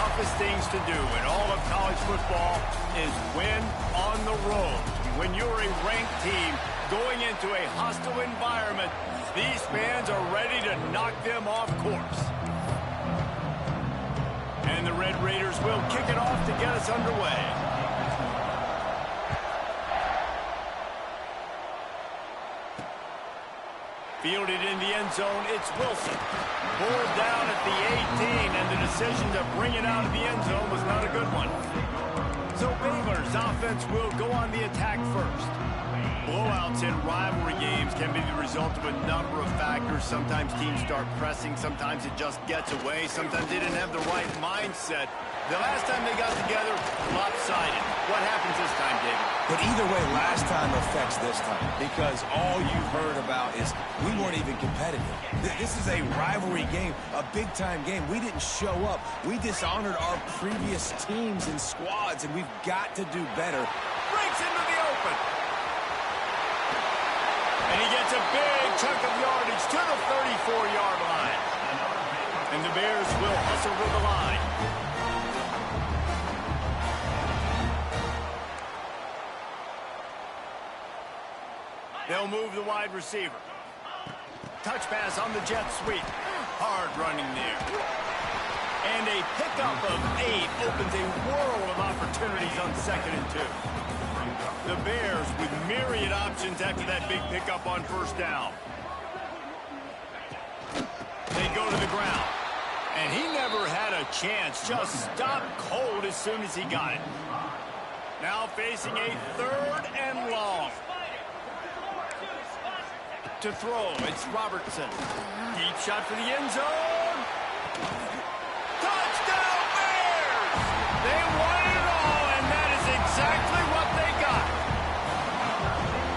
toughest things to do in all of college football is win on the road. When you're a ranked team going into a hostile environment, these fans are ready to knock them off course. And the Red Raiders will kick it off to get us underway. Fielded in the end zone, it's Wilson. Pulled down at the 18, and the decision to bring it out of the end zone was not a good one. So Baylor's offense will go on the attack first. Blowouts in rivalry games can be the result of a number of factors. Sometimes teams start pressing, sometimes it just gets away, sometimes they didn't have the right mindset. The last time they got together, lopsided. What happens this time, David? But either way, last time affects this time because all you've heard about is we weren't even competitive. This is a rivalry game, a big-time game. We didn't show up. We dishonored our previous teams and squads, and we've got to do better. Breaks into the open. And he gets a big chunk of yardage to the 34-yard line. And the Bears will hustle to the line. They'll move the wide receiver. Touch pass on the jet sweep. Hard running there. And a pickup of 8 opens a world of opportunities on 2nd and 2. The Bears with myriad options after that big pickup on 1st down. They go to the ground. And he never had a chance. Just stopped cold as soon as he got it. Now facing a 3rd and long. To throw, it's Robertson. Deep shot for the end zone. Touchdown Bears! They won it all, and that is exactly what they got.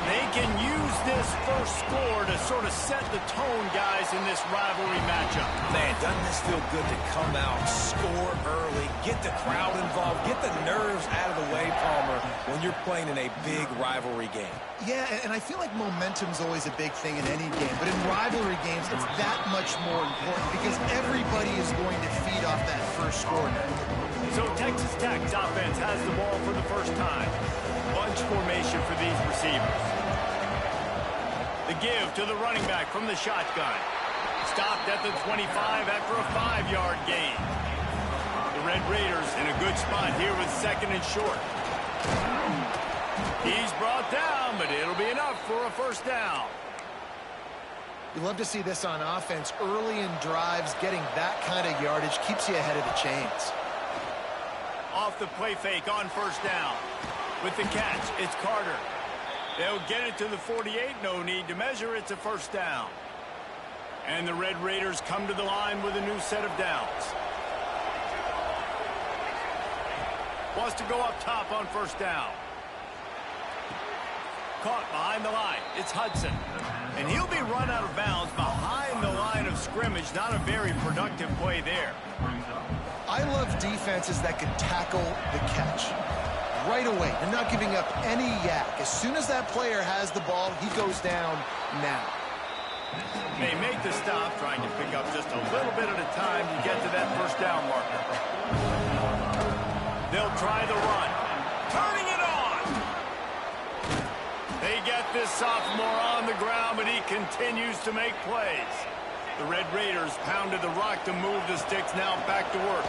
They can use this first score to sort of set the tone, guys, in this rivalry matchup. Man, doesn't this feel good to come out, score early, get the crowd involved, get the nerves out of the way, Palmer, when you're playing in a big rivalry game? Yeah, and I feel like momentum's always a big thing in any game, but in rivalry games, it's that much more important because everybody is going to feed off that first score now. So Texas Tech's offense has the ball for the first time. Bunch formation for these receivers. The give to the running back from the shotgun. Stopped at the 25 after a 5-yard gain. The Red Raiders in a good spot here with 2nd and short. He's brought down, but it'll be enough for a 1st down. You love to see this on offense. Early in drives, getting that kind of yardage keeps you ahead of the chains. Off the play fake on 1st down. With the catch, it's Carter. They'll get it to the 48. No need to measure. It's a 1st down. And the Red Raiders come to the line with a new set of downs. Wants to go up top on 1st down. Caught behind the line. It's Hudson. And he'll be run out of bounds behind the line of scrimmage. Not a very productive play there. I love defenses that can tackle the catch. Right away, they're not giving up any yak. As soon as that player has the ball, he goes down now. They make the stop, trying to pick up just a little bit at a time to get to that 1st down marker. They'll try the run. Turning it on! They get this sophomore on the ground, but he continues to make plays. The Red Raiders pounded the rock to move the sticks, now back to work.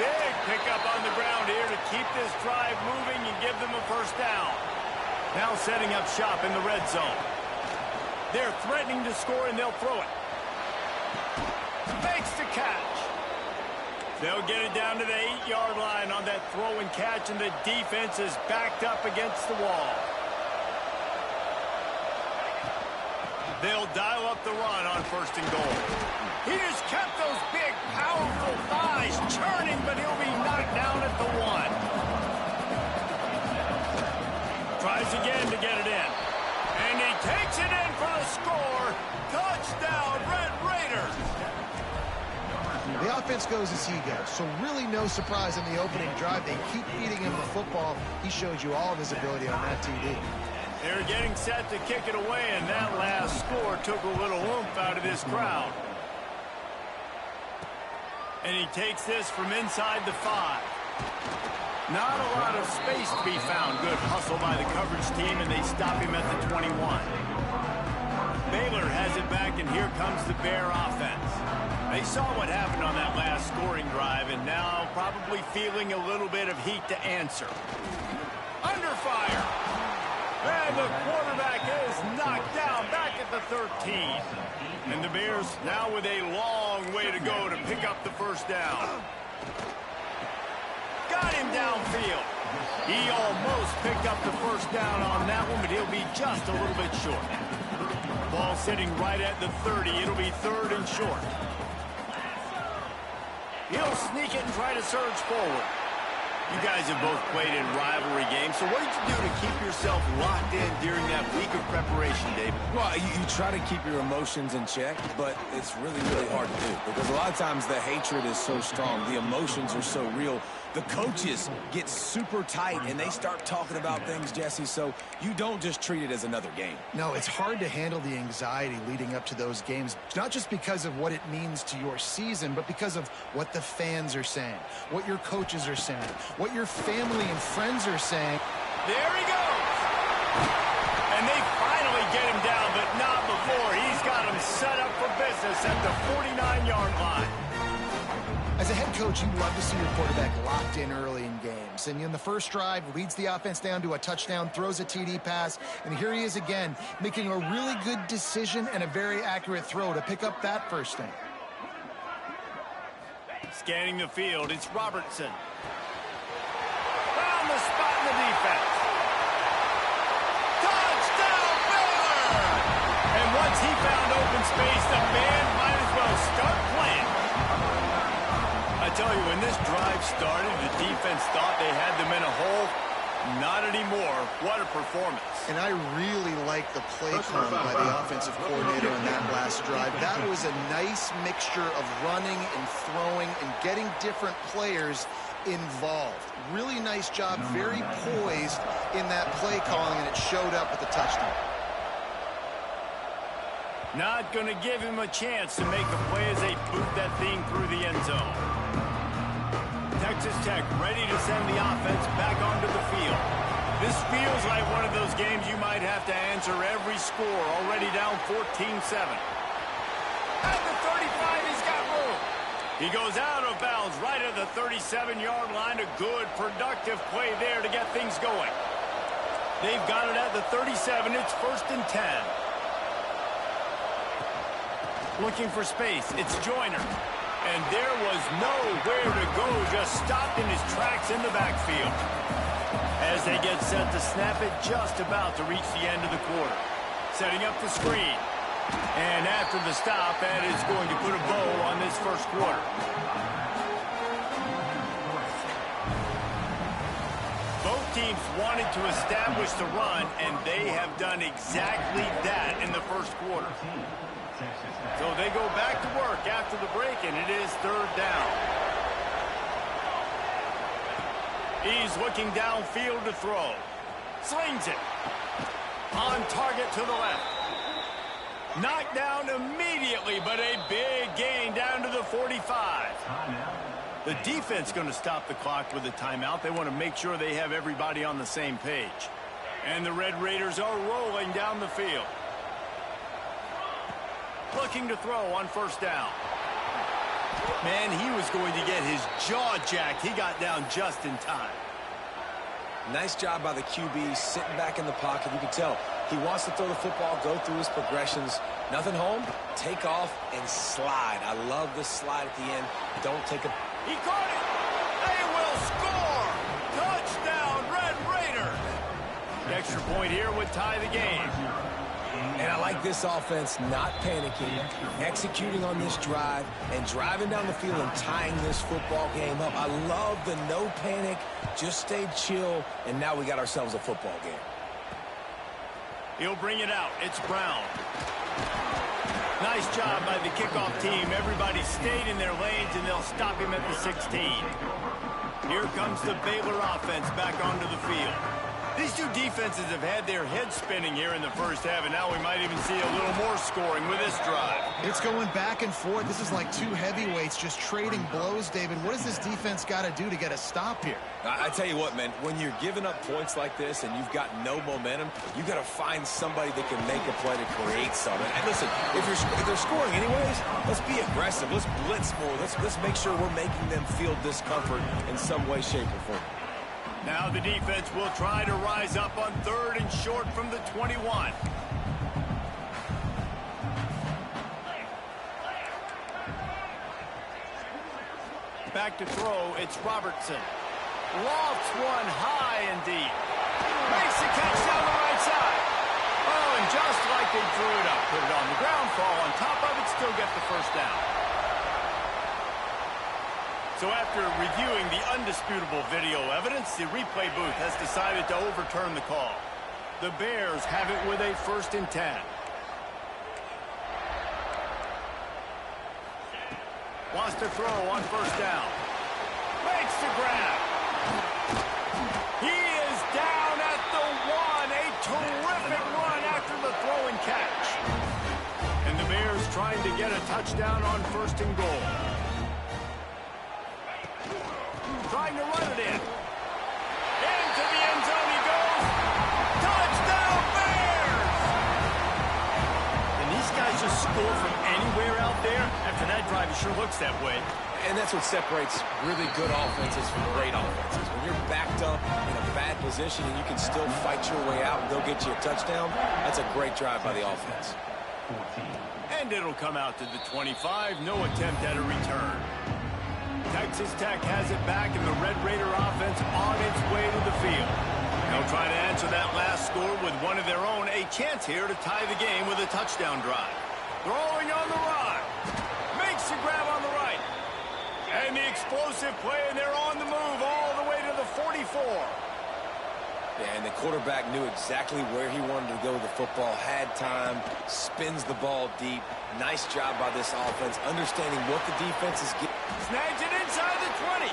Big pickup on the ground here to keep this drive moving and give them a 1st down. Now setting up shop in the red zone. They're threatening to score, and they'll throw it. Makes the catch. They'll get it down to the 8-yard line on that throw and catch, and the defense is backed up against the wall. They'll dial up the run on 1st and goal. He just kept those big, powerful thighs churning, but he'll be knocked down at the 1. Tries again to get it in. And he takes it in for the score. Touchdown, Red Raiders. The offense goes as he goes, so really no surprise in the opening drive. They keep feeding him the football. He showed you all of his ability on that TD. They're getting set to kick it away, and that last score took a little oomph out of this crowd. And he takes this from inside the 5. Not a lot of space to be found. Good hustle by the coverage team, and they stop him at the 21. Baylor has it back, and here comes the Bear offense. They saw what happened on that last scoring drive, and now probably feeling a little bit of heat to answer. Under fire. And the quarterback is knocked down back at the 13. And the Bears now with a long way to go to pick up the first down. Got him downfield. He almost picked up the first down on that one, but he'll be just a little bit short. Ball sitting right at the 30. It'll be 3rd and short. He'll sneak it and try to surge forward. You guys have both played in rivalry games, so what did you do to keep yourself locked in during that week of preparation, David? Well, you try to keep your emotions in check, but it's really, really hard to do because a lot of times the hatred is so strong. The emotions are so real. The coaches get super tight, and they start talking about things, Jesse, so you don't just treat it as another game. No, it's hard to handle the anxiety leading up to those games, not just because of what it means to your season, but because of what the fans are saying, what your coaches are saying, what your family and friends are saying. There he goes. And they finally get him down, but not before. He's got him set up for business at the 49-yard line. As a head coach, you love to see your quarterback locked in early in games. And in the first drive, leads the offense down to a touchdown, throws a TD pass, and here he is again, making a really good decision and a very accurate throw to pick up that first down. Scanning the field, it's Robertson. Found the spot in the defense. Touchdown, Baylor! And once he found open space, the band might as well start playing. I tell you, when this drive started, the defense thought they had them in a hole. Not anymore. What a performance. And I really like the play calling by the offensive coordinator on that last drive. That was a nice mixture of running and throwing and getting different players involved. Really nice job, very poised in that play calling, and it showed up with the touchdown. Not going to give him a chance to make a play as they boot that thing through the end zone. Texas Tech ready to send the offense back onto the field. This feels like one of those games you might have to answer every score, already down 14-7. At the 35, he's got room. He goes out of bounds right at the 37-yard line. A good, productive play there to get things going. They've got it at the 37. It's 1st and 10. Looking for space. It's Joyner. And there was nowhere to go, just stopped in his tracks in the backfield. As they get set to snap it, just about to reach the end of the quarter. Setting up the screen. And after the stop, that is going to put a bow on this first quarter. Both teams wanted to establish the run, and they have done exactly that in the first quarter. So they go back to work after the break, and it is 3rd down. He's looking downfield to throw. Slings it. On target to the left. Knocked down immediately, but a big gain down to the 45. The defense going to stop the clock with a timeout. They want to make sure they have everybody on the same page. And the Red Raiders are rolling down the field. Looking to throw on 1st down. Man, he was going to get his jaw jacked. He got down just in time. Nice job by the QB, sitting back in the pocket. You can tell he wants to throw the football, go through his progressions. Nothing home, take off, and slide. I love the slide at the end. Don't take a... He caught it! They will score! Touchdown, Red Raiders! The extra point here would tie the game. And I like this offense not panicking, executing on this drive, and driving down the field and tying this football game up. I love the no panic, just stay chill, and now we got ourselves a football game. He'll bring it out. It's Brown. Nice job by the kickoff team. Everybody stayed in their lanes, and they'll stop him at the 16. Here comes the Baylor offense back onto the field. These two defenses have had their heads spinning here in the first half, and now we might even see a little more scoring with this drive. It's going back and forth. This is like two heavyweights just trading blows, David. What does this defense got to do to get a stop here? I tell you what, man, when you're giving up points like this and you've got no momentum, you got to find somebody that can make a play to create something. And listen, if they're scoring anyways, let's be aggressive. Let's blitz more. Let's make sure we're making them feel discomfort in some way, shape, or form. Now the defense will try to rise up on 3rd and short from the 21. Back to throw, it's Robertson. Lofts one high and deep. Makes the catch down the right side. Oh, and just like they drew it up, put it on the ground, fall on top of it, still get the first down. So after reviewing the undisputable video evidence, the replay booth has decided to overturn the call. The Bears have it with a 1st and 10. Wants to throw on 1st down. Makes the grab. He is down at the 1. A terrific run after the throw and catch. And the Bears trying to get a touchdown on 1st and goal. Trying to run it in. Into the end zone he goes. Touchdown, Bears! And these guys just score from anywhere out there. After that drive, it sure looks that way. And that's what separates really good offenses from great offenses. When you're backed up in a bad position and you can still fight your way out and go get you a touchdown, that's a great drive by the offense. And it'll come out to the 25. No attempt at a return. Texas Tech has it back, and the Red Raider offense on its way to the field. They'll try to answer that last score with one of their own. A chance here to tie the game with a touchdown drive. Throwing on the run. Makes the grab on the right. And the explosive play, and they're on the move all the way to the 44. Yeah, and the quarterback knew exactly where he wanted to go with the football, had time, spins the ball deep. Nice job by this offense, understanding what the defense is getting. Snags it inside the 20.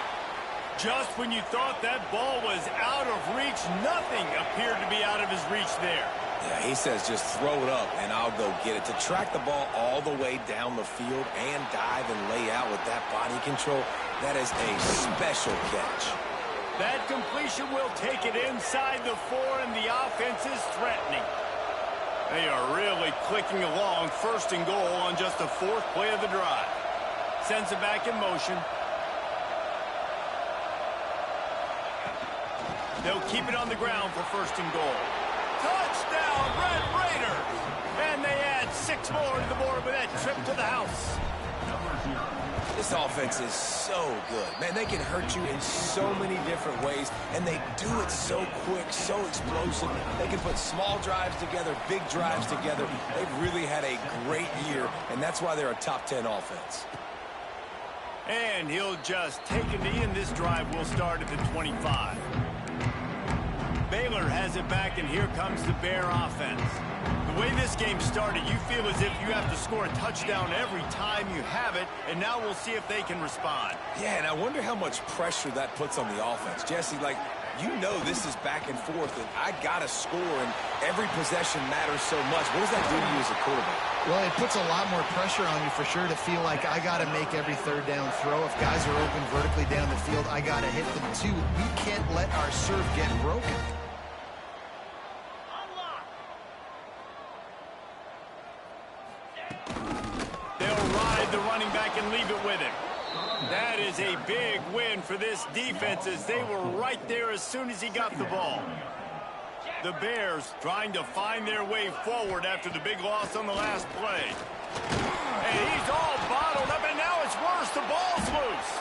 Just when you thought that ball was out of reach, nothing appeared to be out of his reach there. Yeah, he says just throw it up and I'll go get it. To track the ball all the way down the field and dive and lay out with that body control, that is a special catch. That completion will take it inside the 4, and the offense is threatening. They are really clicking along, 1st and goal on just the 4th play of the drive. Sends it back in motion. They'll keep it on the ground for 1st and goal. Touchdown, Red Raiders! And they add 6 more to the board with that trip to the house. This offense is so good. Man, they can hurt you in so many different ways, and they do it so quick, so explosive. They can put small drives together, big drives together. They've really had a great year, and that's why they're a top 10 offense. And he'll just take a knee, and this drive will start at the 25. Baylor has it back, and here comes the Bear offense. The way this game started, you feel as if you have to score a touchdown every time you have it, and now we'll see if they can respond. Yeah, and I wonder how much pressure that puts on the offense. Jesse, like, you know this is back and forth, and I got to score, and every possession matters so much. What does that do to you as a quarterback? Well, it puts a lot more pressure on you for sure to feel like I got to make every 3rd down throw. If guys are open vertically down the field, I got to hit them too. We can't let our serve get broken. They'll ride the running back and leave it with him. That is a big win for this defense, as they were right there as soon as he got the ball. The Bears trying to find their way forward after the big loss on the last play. And he's all bottled up, and now it's worse. The ball's loose.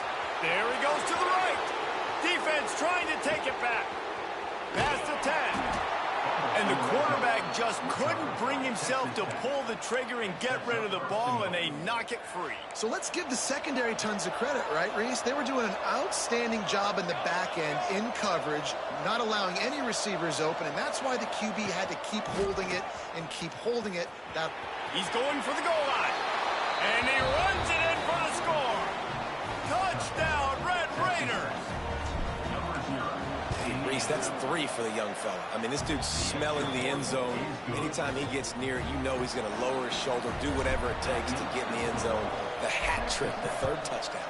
There he goes to the right. Defense trying to take it back. Past the 10. And the quarterback just couldn't bring himself to pull the trigger and get rid of the ball, and they knock it free. So let's give the secondary tons of credit, right, Reese? They were doing an outstanding job in the back end, in coverage, not allowing any receivers open, and that's why the QB had to keep holding it and keep holding it. That He's going for the goal line, and he runs it in for the score. Touchdown, Red Raiders! Reese, that's 3 for the young fella. I mean, this dude's smelling the end zone. Anytime he gets near it, you know he's going to lower his shoulder, do whatever it takes to get in the end zone. The hat trick, the 3rd touchdown.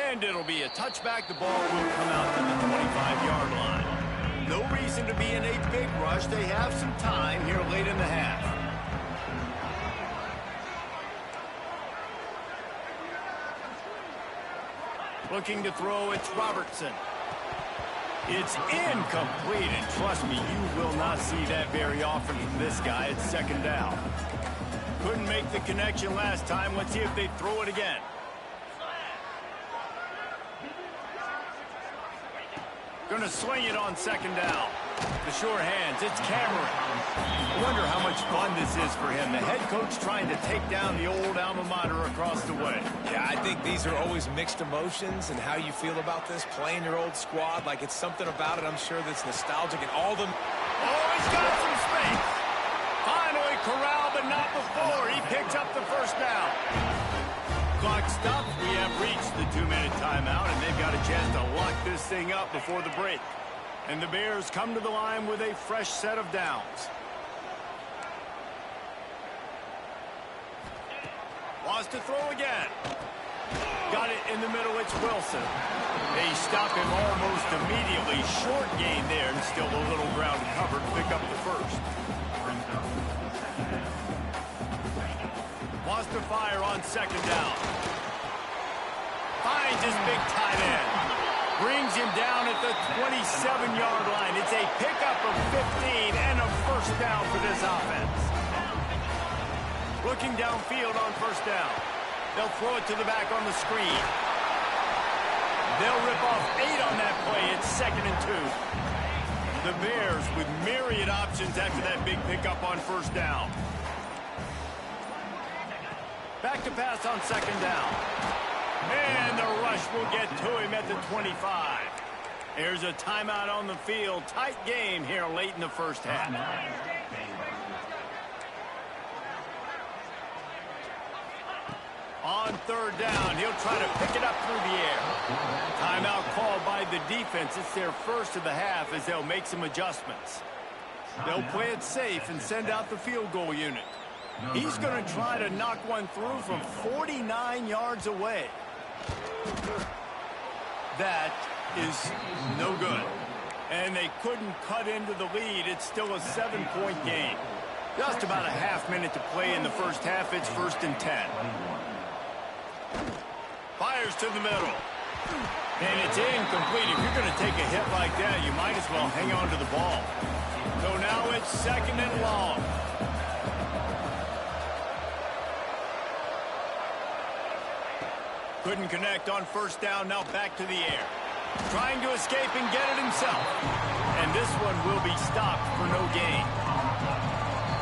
And it'll be a touchback. The ball will come out to the 25-yard line. No reason to be in a big rush. They have some time here late in the half. Looking to throw, it's Robertson. It's incomplete, and trust me, you will not see that very often from this guy. It's 2nd down. Couldn't make the connection last time. Let's see if they throw it again. Gonna swing it on 2nd down. The sure hands, it's Cameron. I wonder how much fun this is for him. The head coach trying to take down the old alma mater across the way. Yeah, I think these are always mixed emotions and how you feel about this, playing your old squad. Like, it's something about it, I'm sure, that's nostalgic, and all them. Oh, he's got some space. Finally corralled, but not before. He picks up the 1st down. Clock stopped. We have reached the 2-minute timeout, and they've got a chance to lock this thing up before the break. And the Bears come to the line with a fresh set of downs. Wants to throw again. Got it in the middle. It's Wilson. They stop him almost immediately. Short gain there, and still a little ground covered. Pick up the 1st. Wants to fire on 2nd down. Finds his big tight end. Brings him down at the 27-yard line. It's a pickup of 15 and a 1st down for this offense. Looking downfield on 1st down. They'll throw it to the back on the screen. They'll rip off 8 on that play. It's 2nd and 2. The Bears with myriad options after that big pickup on 1st down. Back to pass on 2nd down. And the rush will get to him at the 25. There's a timeout on the field. Tight game here late in the 1st half. On 3rd down, he'll try to pick it up through the air. Timeout called by the defense. It's their 1st of the half as they'll make some adjustments. They'll play it safe and send out the field goal unit. He's going to try to knock one through from 49 yards away. That is no good. And they couldn't cut into the lead. It's still a 7-point game. Just about a half minute to play in the 1st half. It's 1st and 10. Fires to the middle. And it's incomplete. If you're going to take a hit like that, you might as well hang on to the ball. So now it's 2nd and long. Couldn't connect on 1st down. Now back to the air. Trying to escape and get it himself. And this one will be stopped for no gain.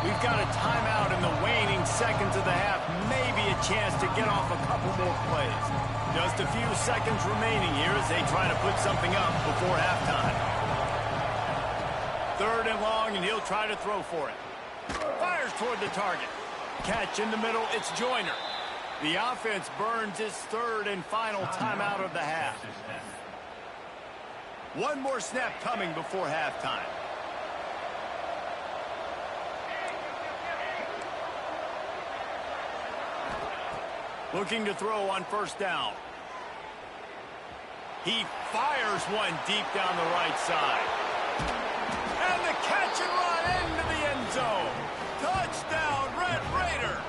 We've got a timeout in the waning seconds of the half. Maybe a chance to get off a couple more plays. Just a few seconds remaining here as they try to put something up before halftime. 3rd and long, and he'll try to throw for it. Fires toward the target. Catch in the middle. It's Joyner. The offense burns its 3rd and final timeout of the half. One more snap coming before halftime. Looking to throw on 1st down. He fires one deep down the right side. And the catch and run into the end zone. Touchdown, Red Raiders.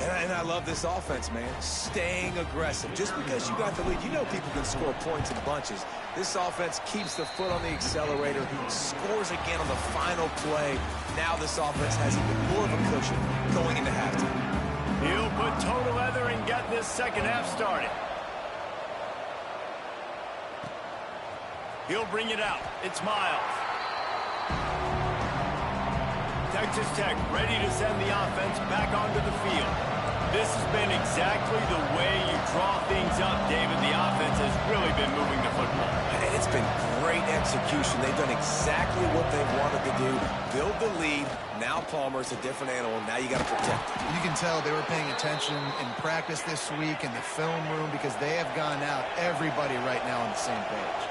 And I love this offense, man. Staying aggressive. Just because you got the lead, you know people can score points in bunches. This offense keeps the foot on the accelerator. He scores again on the final play. Now this offense has even more of a cushion going into halftime. He'll put total leather and get this 2nd half started. He'll bring it out. It's Miles. Texas Tech ready to send the offense back onto the field. This has been exactly the way you draw things up, David. The offense has really been moving the football. And it's been great execution. They've done exactly what they've wanted to do. Build the lead. Now Palmer's a different animal. Now you got to protect him. You can tell they were paying attention in practice this week in the film room because they have gone out, everybody right now on the same page.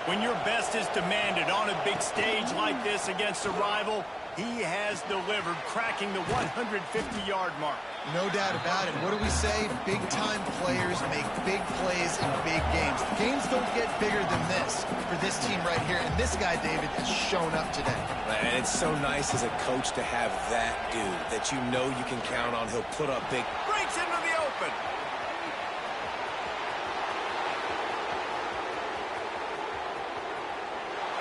When your best is demanded on a big stage like this against a rival, he has delivered, cracking the 150-yard mark. No doubt about it. What do we say? Big-time players make big plays in big games. Games don't get bigger than this for this team right here. And this guy, David, has shown up today. And it's so nice as a coach to have that dude that you know you can count on. He'll put up big. Breaks into the open.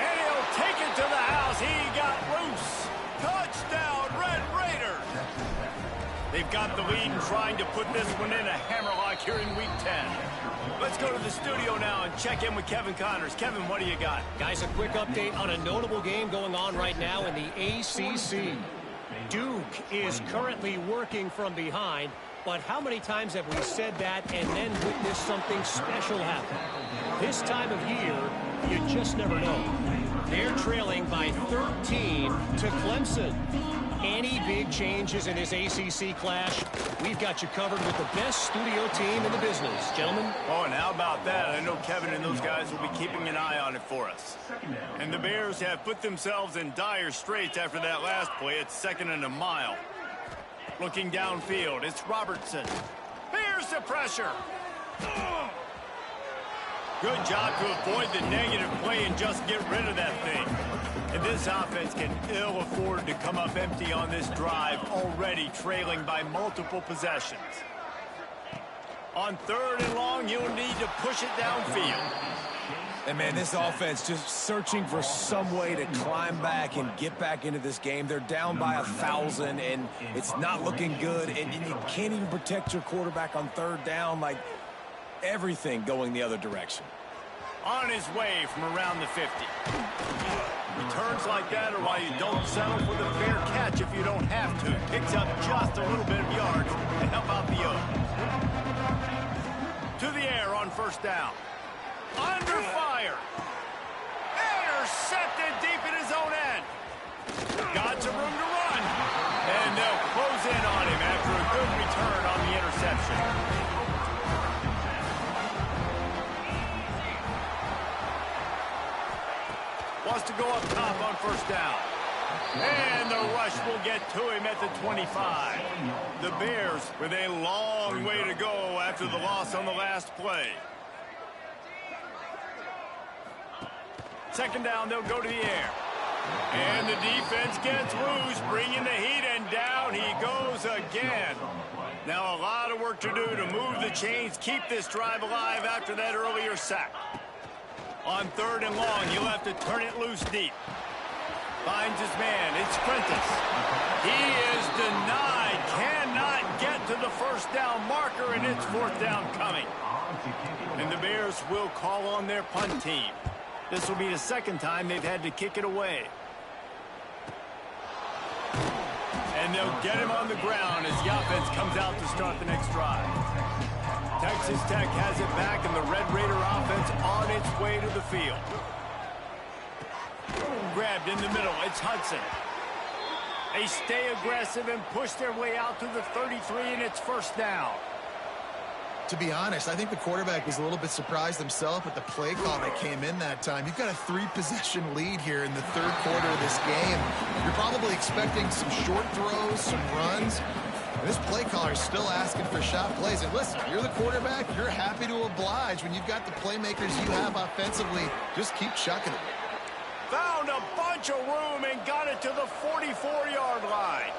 And he'll take it to the house. He got loose. Touchdown, Red Raiders. They've got the lead and trying to put this one in a hammerlock here in Week 10. Let's go to the studio now and check in with Kevin Connors. Kevin, what do you got? Guys, a quick update on a notable game going on right now in the ACC. Duke is currently working from behind, but how many times have we said that and then witnessed something special happen? This time of year, you just never know. They're trailing by 13 to Clemson. Any big changes in this ACC clash, we've got you covered with the best studio team in the business. Gentlemen? Oh, and how about that? I know Kevin and those guys will be keeping an eye on it for us. And the Bears have put themselves in dire straits after that last play. It's 2nd and a mile. Looking downfield, it's Robertson. Here's the pressure. Good job to avoid the negative play and just get rid of that thing. And this offense can ill afford to come up empty on this drive, already trailing by multiple possessions. On 3rd and long, you'll need to push it downfield. And, man, this offense just searching for some way to climb back and get back into this game. They're down by 1,000, and it's not looking good. And you can't even protect your quarterback on 3rd down. Like, everything going the other direction. On his way from around the 50. Returns like that are why you don't settle for the fair catch if you don't have to. Picks up just a little bit of yards to help out the O. To the air on 1st down. Under fire. Intercepted deep in his own end. Got some room to run. And they'll close in on him after a good return on the interception. Wants to go up top on 1st down. And the rush will get to him at the 25. The Bears with a long way to go after the loss on the last play. 2nd down, they'll go to the air. And the defense gets loose, bringing the heat, and down he goes again. Now a lot of work to do to move the chains, keep this drive alive after that earlier sack. On 3rd and long, he'll have to turn it loose deep. Finds his man. It's Prentice. He is denied. Cannot get to the 1st down marker, and it's 4th down coming. And the Bears will call on their punt team. This will be the 2nd time they've had to kick it away. And they'll get him on the ground as the offense comes out to start the next drive. Texas Tech has it back, and the Red Raider offense on its way to the field. Grabbed in the middle. It's Hudson. They stay aggressive and push their way out to the 33, and it's 1st down. To be honest, I think the quarterback was a little bit surprised himself at the play call that came in that time. You've got a 3-possession lead here in the 3rd quarter of this game. You're probably expecting some short throws, some runs. And this play caller is still asking for shot plays. And listen, you're the quarterback. You're happy to oblige when you've got the playmakers you have offensively. Just keep chucking it. Found a bunch of room and got it to the 44-yard line.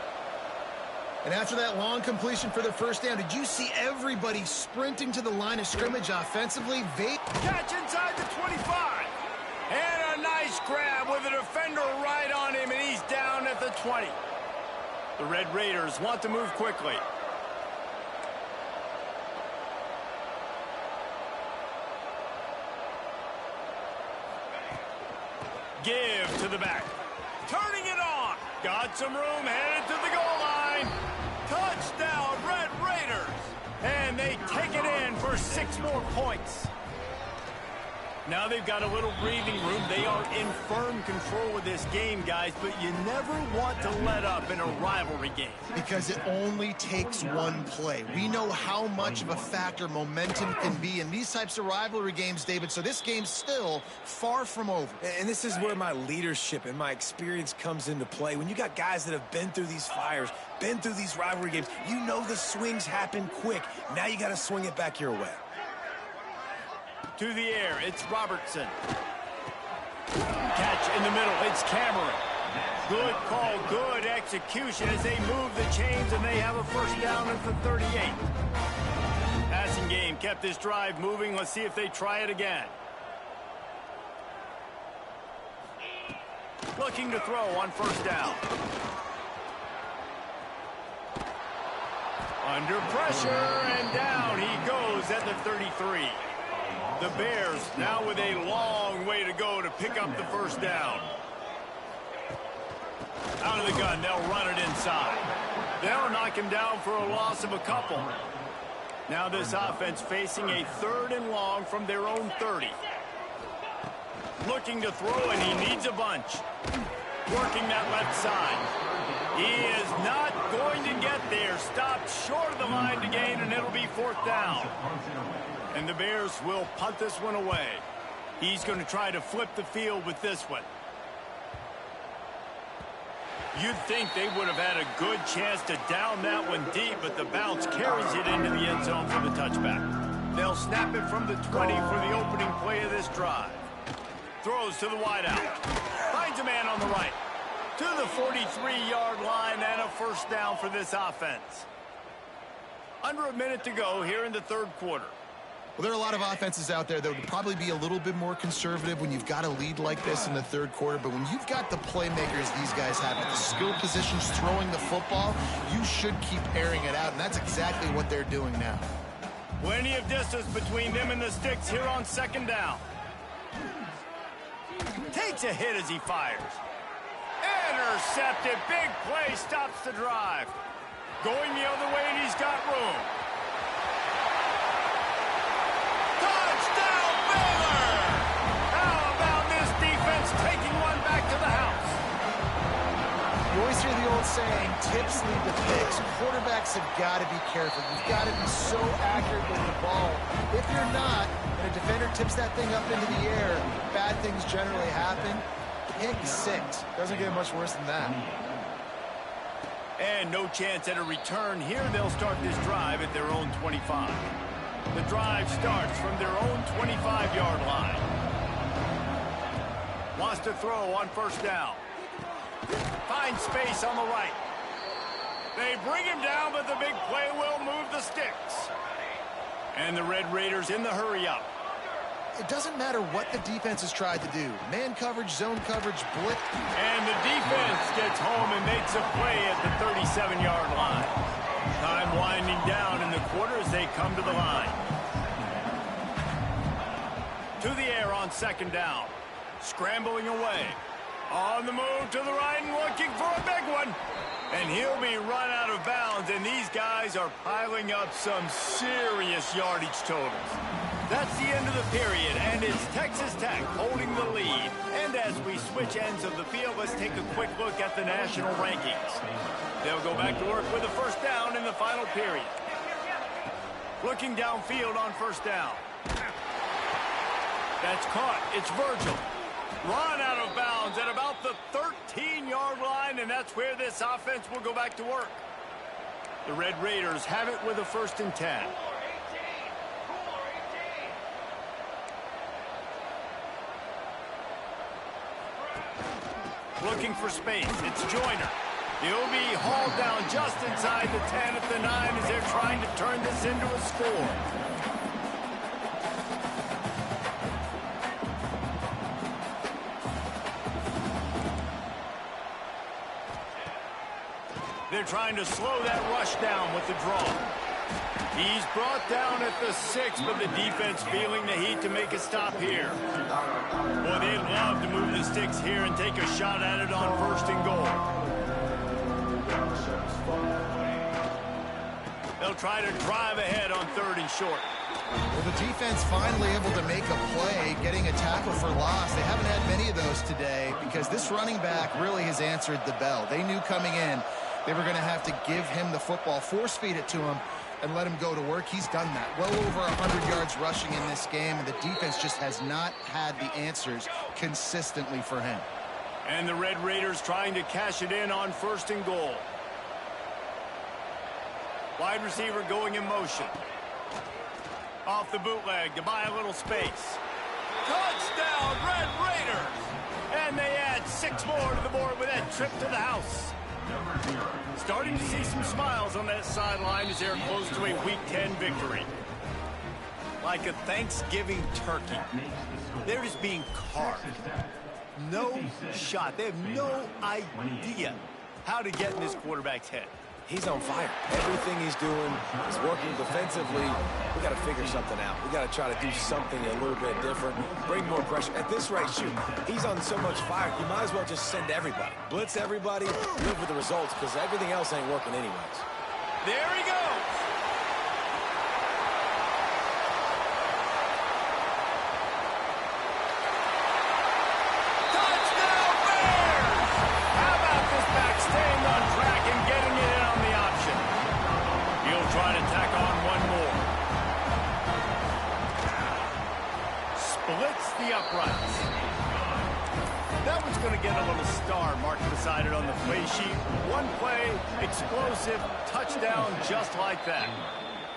And after that long completion for the 1st down, did you see everybody sprinting to the line of scrimmage offensively? Catch inside the 25. And a nice grab with a defender right on him, and he's down at the 20. The Red Raiders want to move quickly. Give to the back. Turning it on. Got some room, headed to the goal line. Touchdown, Red Raiders. 6 more points. Now they've got a little breathing room. They are in firm control of this game, guys, but you never want to let up in a rivalry game. Because it only takes one play. We know how much of a factor momentum can be in these types of rivalry games, David, so this game's still far from over. And this is where my leadership and my experience comes into play. When you got guys that have been through these fires, been through these rivalry games, you know the swings happen quick. Now you got to swing it back your way. To the air, it's Robertson. Catch in the middle, it's Cameron. Good call, good execution as they move the chains, and they have a first down at the 38. Passing game kept this drive moving. Let's see if they try it again. Looking to throw on first down. Under pressure, and down he goes at the 33. The Bears now with a long way to go to pick up the first down. Out of the gun, they'll run it inside. They'll knock him down for a loss of a couple. Now this offense facing a 3rd and long from their own 30. Looking to throw, and he needs a bunch. Working that left side. He is not going to get there. Stopped short of the line to gain, and it'll be 4th down. And the Bears will punt this one away. He's going to try to flip the field with this one. You'd think they would have had a good chance to down that one deep, but the bounce carries it into the end zone for the touchback. They'll snap it from the 20 for the opening play of this drive. Throws to the wideout. Finds a man on the right. To the 43-yard line, and a first down for this offense. Under a minute to go here in the 3rd quarter. Well, there are a lot of offenses out there that would probably be a little bit more conservative when you've got a lead like this in the 3rd quarter. But when you've got the playmakers these guys have at the skill positions throwing the football, you should keep airing it out. And that's exactly what they're doing now. Plenty of distance between them and the sticks here on 2nd down. Takes a hit as he fires. Intercepted. Big play stops the drive. Going the other way, and he's got room. Touchdown, Baylor! How about this defense taking one back to the house? You always hear the old saying, tips lead to picks. Quarterbacks have got to be careful. You've got to be so accurate with the ball. If you're not, and a defender tips that thing up into the air, bad things generally happen. Pick 6. Doesn't get much worse than that. And no chance at a return here. They'll start this drive at their own 25. The drive starts from their own 25-yard line. Wants to throw on first down. Finds space on the right. They bring him down, but the big play will move the sticks. And the Red Raiders in the hurry-up. It doesn't matter what the defense has tried to do. Man coverage, zone coverage, blitz. And the defense gets home and makes a play at the 37-yard line. Time winding down in the quarter as they come to the line. To the air on 2nd down. Scrambling away. On the move to the right and looking for a big one. And he'll be run out of bounds, and these guys are piling up some serious yardage totals. That's the end of the period, and it's Texas Tech holding the lead. And as we switch ends of the field, let's take a quick look at the national rankings. They'll go back to work with a first down in the final period. Looking downfield on first down. That's caught. It's Virgil. Run out of bounds at about the 13-yard line, and that's where this offense will go back to work. The Red Raiders have it with a 1st and 10. Looking for space. It's Joyner. He'll be hauled down just inside the 10 at the 9 as they're trying to turn this into a score. They're trying to slow that rush down with the draw. He's brought down at the 6, but the defense feeling the heat to make a stop here. Boy, they'd love to move the sticks here and take a shot at it on 1st and goal. They'll try to drive ahead on 3rd and short. Well, the defense finally able to make a play, getting a tackle for loss. They haven't had many of those today because this running back really has answered the bell. They knew coming in they were going to have to give him the football, force feed it to him, and let him go to work. He's done that. Well over 100 yards rushing in this game, and the defense just has not had the answers consistently for him. And the Red Raiders trying to cash it in on 1st and goal. Wide receiver going in motion. Off the bootleg to buy a little space. Touchdown, Red Raiders! And they add 6 more to the board with that trip to the house. Starting to see some smiles on that sideline as they're close to a Week 10 victory. Like a Thanksgiving turkey. They're just being carved. No shot. They have no idea how to get in this quarterback's head. He's on fire. Everything he's doing is working defensively. We got to figure something out. We got to try to do something a little bit different. Bring more pressure. At this rate, shoot, he's on so much fire, you might as well just send everybody. Blitz everybody, live with the results, because everything else ain't working anyways. There he goes. Touchdown, Bears! How about this back staying on track and getting it in on the option? He'll try to tack on one more. Splits the uprights. That one's going to get a little star marked beside it on the play sheet. One play, explosive, touchdown just like that.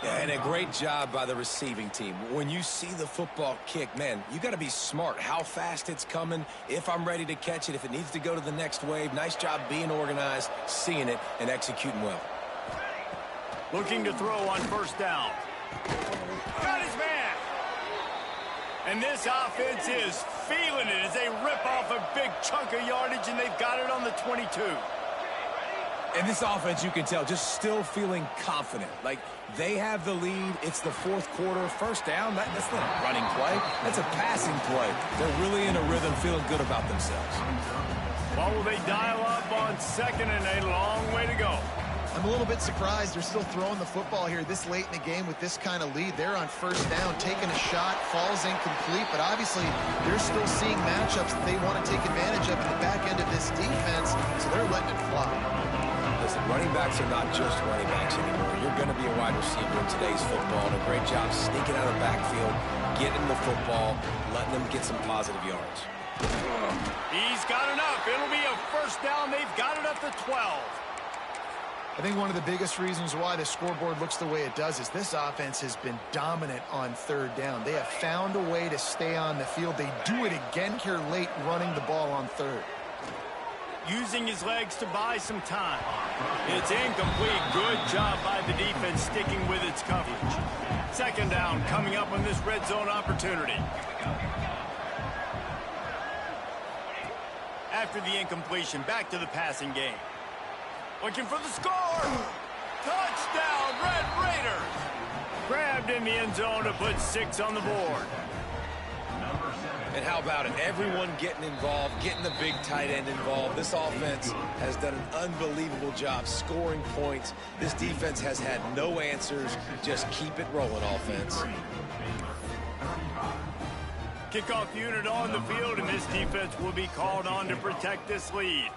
Yeah, and a great job by the receiving team. When you see the football kick, man, you got to be smart. How fast it's coming, if I'm ready to catch it, if it needs to go to the next wave. Nice job being organized, seeing it, and executing well. Looking to throw on 1st down. Got his man. And this offense is feeling it as they rip off a big chunk of yardage, and they've got it on the 22. And this offense, you can tell, just still feeling confident. Like, they have the lead. It's the 4th quarter. 1st down, that's not a running play. That's a passing play. They're really in a rhythm, feeling good about themselves. Well, will they dial up on 2nd and a long way to go? I'm a little bit surprised they're still throwing the football here this late in the game with this kind of lead. They're on 1st down, taking a shot, falls incomplete, but obviously they're still seeing matchups that they want to take advantage of in the back end of this defense, so they're letting it fly. Listen, running backs are not just running backs anymore. You're going to be a wide receiver in today's football, and a great job sneaking out of the backfield, getting the football, letting them get some positive yards. He's got enough. It'll be a 1st down. They've got it up to 12. I think one of the biggest reasons why the scoreboard looks the way it does is this offense has been dominant on 3rd down. They have found a way to stay on the field. They do it again here late, running the ball on 3rd. Using his legs to buy some time. It's incomplete. Good job by the defense sticking with its coverage. 2nd down coming up on this red zone opportunity. After the incompletion, back to the passing game. Looking for the score. Touchdown, Red Raiders. Grabbed in the end zone to put 6 on the board. And how about it? Everyone getting involved, getting the big tight end involved. This offense has done an unbelievable job scoring points. This defense has had no answers. Just keep it rolling, offense. Kickoff unit on the field, and this defense will be called on to protect this lead.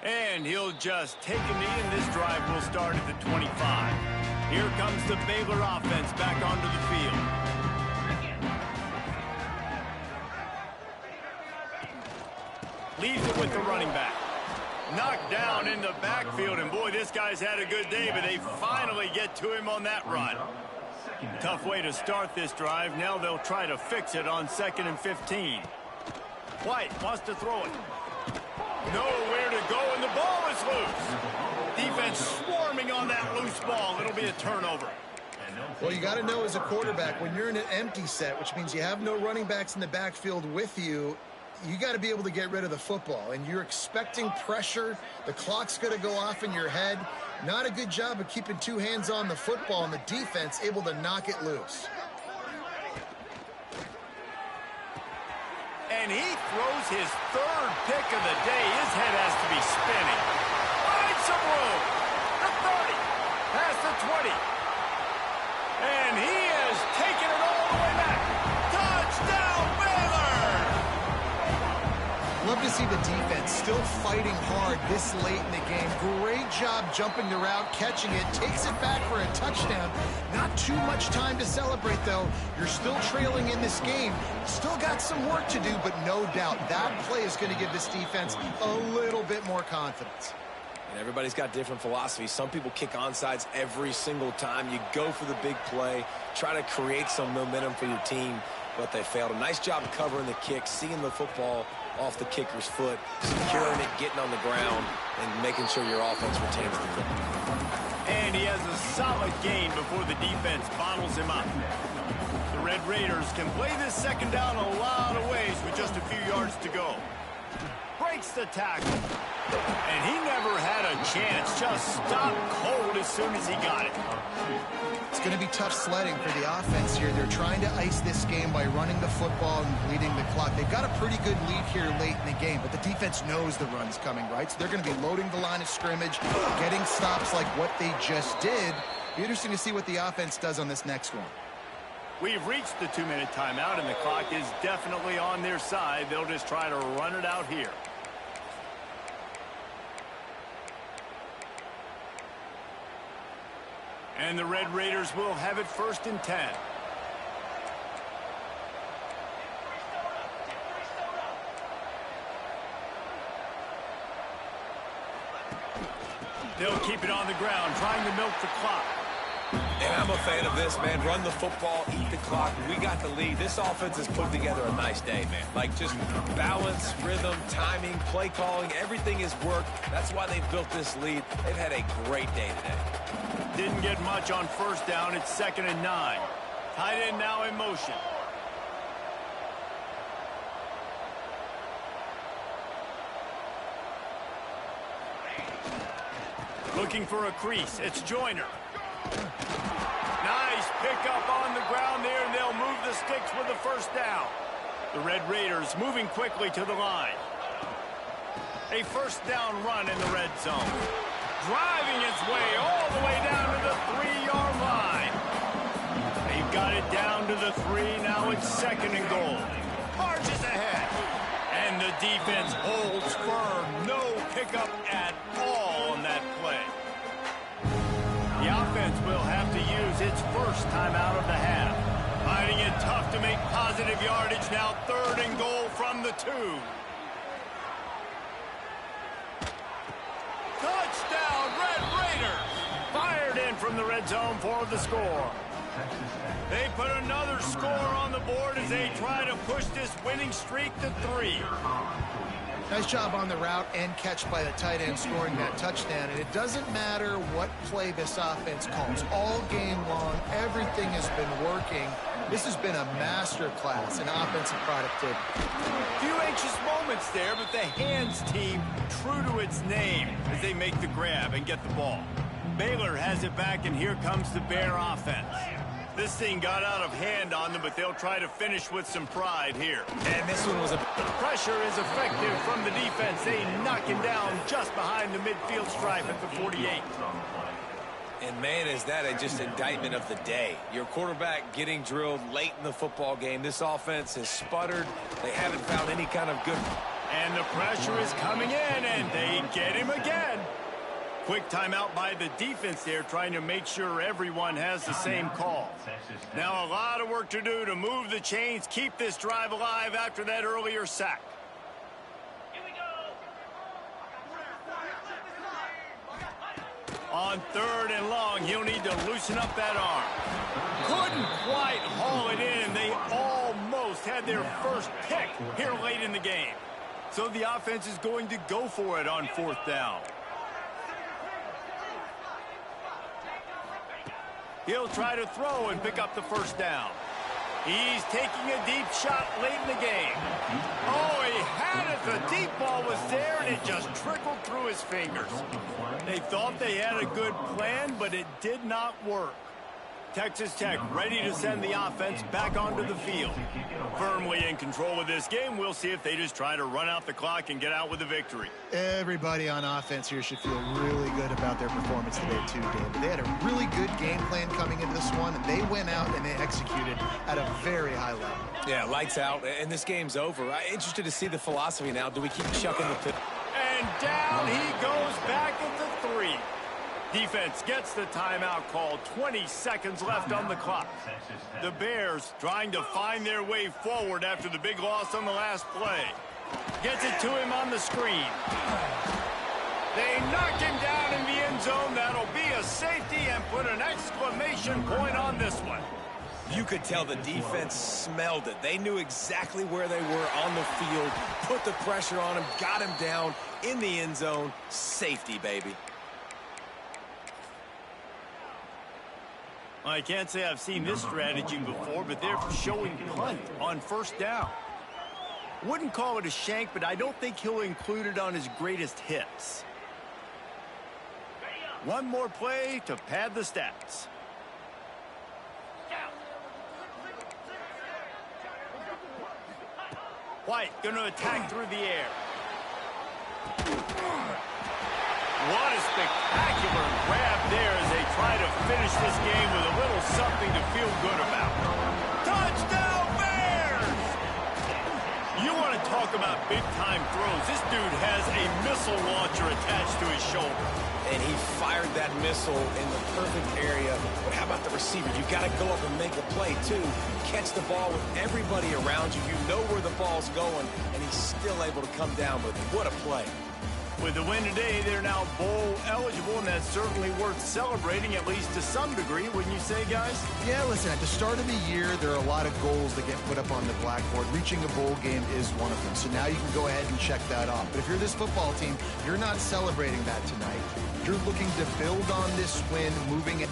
And he'll just take a knee, and this drive will start at the 25. Here comes the Baylor offense back onto the field. Leaves it with the running back. Knocked down in the backfield, and boy, this guy's had a good day, but they finally get to him on that run. Tough way to start this drive. Now they'll try to fix it on 2nd and 15. White wants to throw it. Nowhere to go, and the ball is loose. Defense swarming on that loose ball. It'll be a turnover. Well, you got to know as a quarterback, when you're in an empty set, which means you have no running backs in the backfield with you, you got to be able to get rid of the football. And you're expecting pressure. The clock's going to go off in your head. Not a good job of keeping 2 hands on the football, and the defense able to knock it loose. And he throws his 3rd pick of the day. His head has to be spinning. Finds some room. The throw 20. And he has taken it all the way back. Touchdown, Baylor! Love to see the defense still fighting hard this late in the game. Great job jumping the route, catching it, takes it back for a touchdown. Not too much time to celebrate, though. You're still trailing in this game. Still got some work to do, but no doubt that play is going to give this defense a little bit more confidence. And everybody's got different philosophies. Some people kick onside every single time. You go for the big play, try to create some momentum for your team, but they failed. A nice job covering the kick, seeing the football off the kicker's foot, securing it, getting on the ground, and making sure your offense retains the football. And he has a solid gain before the defense bottles him up. The Red Raiders can play this second down a lot of ways with just a few yards to go. Breaks the tackle. And he never had a chance. Just stopped cold as soon as he got it. It's going to be tough sledding for the offense here. They're trying to ice this game by running the football and bleeding the clock. They've got a pretty good lead here late in the game, but the defense knows the run's coming, right? So they're going to be loading the line of scrimmage, getting stops like what they just did. Be interesting to see what the offense does on this next one. We've reached the 2-minute timeout, and the clock is definitely on their side. They'll just try to run it out here. And the Red Raiders will have it 1st and 10. They'll keep it on the ground, trying to milk the clock. And I'm a fan of this, man. Run the football, eat the clock. We got the lead. This offense has put together a nice day, man. Like, just balance, rhythm, timing, play calling, everything has worked. That's why they've built this lead. They've had a great day today. Didn't get much on 1st down. It's 2nd and 9. Tight end now in motion. Looking for a crease. It's Joyner. Nice pickup on the ground there, and they'll move the sticks with the 1st down. The Red Raiders moving quickly to the line. A 1st down run in the red zone. Driving its way all the way down to the 3-yard line. They've got it down to the 3. Now it's 2nd and goal. Marches ahead. And the defense holds firm. No pickup at all on that play. The offense will have to use its 1st timeout of the half. Finding it tough to make positive yardage. Now 3rd and goal from the 2. Touchdown, Red Raiders! Fired in from the red zone for the score. They put another score on the board as they try to push this winning streak to 3. Nice job on the route and catch by the tight end scoring that touchdown. And it doesn't matter what play this offense calls. All game long, everything has been working. This has been a master class in offensive productivity. Few anxious moments there, but the hands team true to its name as they make the grab and get the ball. Baylor has it back, and here comes the Bear offense. This thing got out of hand on them, but they'll try to finish with some pride here. And this one was a... The pressure is effective from the defense. They knock him down just behind the midfield stripe at the 48. And, man, is that just indictment of the day. Your quarterback getting drilled late in the football game. This offense has sputtered. They haven't found any kind of good... And the pressure is coming in, and they get him again. Quick timeout by the defense there, trying to make sure everyone has the same call. Now a lot of work to do to move the chains, keep this drive alive after that earlier sack. On 3rd and long, he'll need to loosen up that arm. Couldn't quite haul it in. They almost had their 1st pick here late in the game. So the offense is going to go for it on 4th down. He'll try to throw and pick up the 1st down. He's taking a deep shot late in the game. Oh, he had it. The deep ball was there, and it just trickled through his fingers. They thought they had a good plan, but it did not work. Texas Tech ready to send the offense back onto the field. Firmly in control of this game. We'll see if they just try to run out the clock and get out with a victory. Everybody on offense here should feel really good about their performance today too, David. They had a really good game plan coming into this one, and they went out and they executed at a very high level. Yeah, lights out, and this game's over. I'm interested to see the philosophy now. Do we keep chucking the pit? And down he goes back at the 3. Defense gets the timeout called. 20 seconds left on the clock. The Bears trying to find their way forward after the big loss on the last play. Gets it to him on the screen. They knock him down in the end zone. That'll be a safety and put an exclamation point on this one. You could tell the defense smelled it. They knew exactly where they were on the field, put the pressure on him, got him down in the end zone. Safety, baby. I can't say I've seen this strategy before, but they're showing punt on first down. Wouldn't call it a shank, but I don't think he'll include it on his greatest hits. One more play to pad the stats. White going to attack through the air. What a spectacular grab there as they try to finish this game with a little something to feel good about. Touchdown Bears! You want to talk about big-time throws. This dude has a missile launcher attached to his shoulder. And he fired that missile in the perfect area. But how about the receiver? You've got to go up and make a play, too. Catch the ball with everybody around you. You know where the ball's going, and he's still able to come down with it. What a play. With the win today, they're now bowl eligible, and that's certainly worth celebrating, at least to some degree, wouldn't you say, guys? Yeah, listen, at the start of the year, there are a lot of goals that get put up on the blackboard. Reaching a bowl game is one of them. So now you can go ahead and check that off. But if you're this football team, you're not celebrating that tonight. You're looking to build on this win, moving it.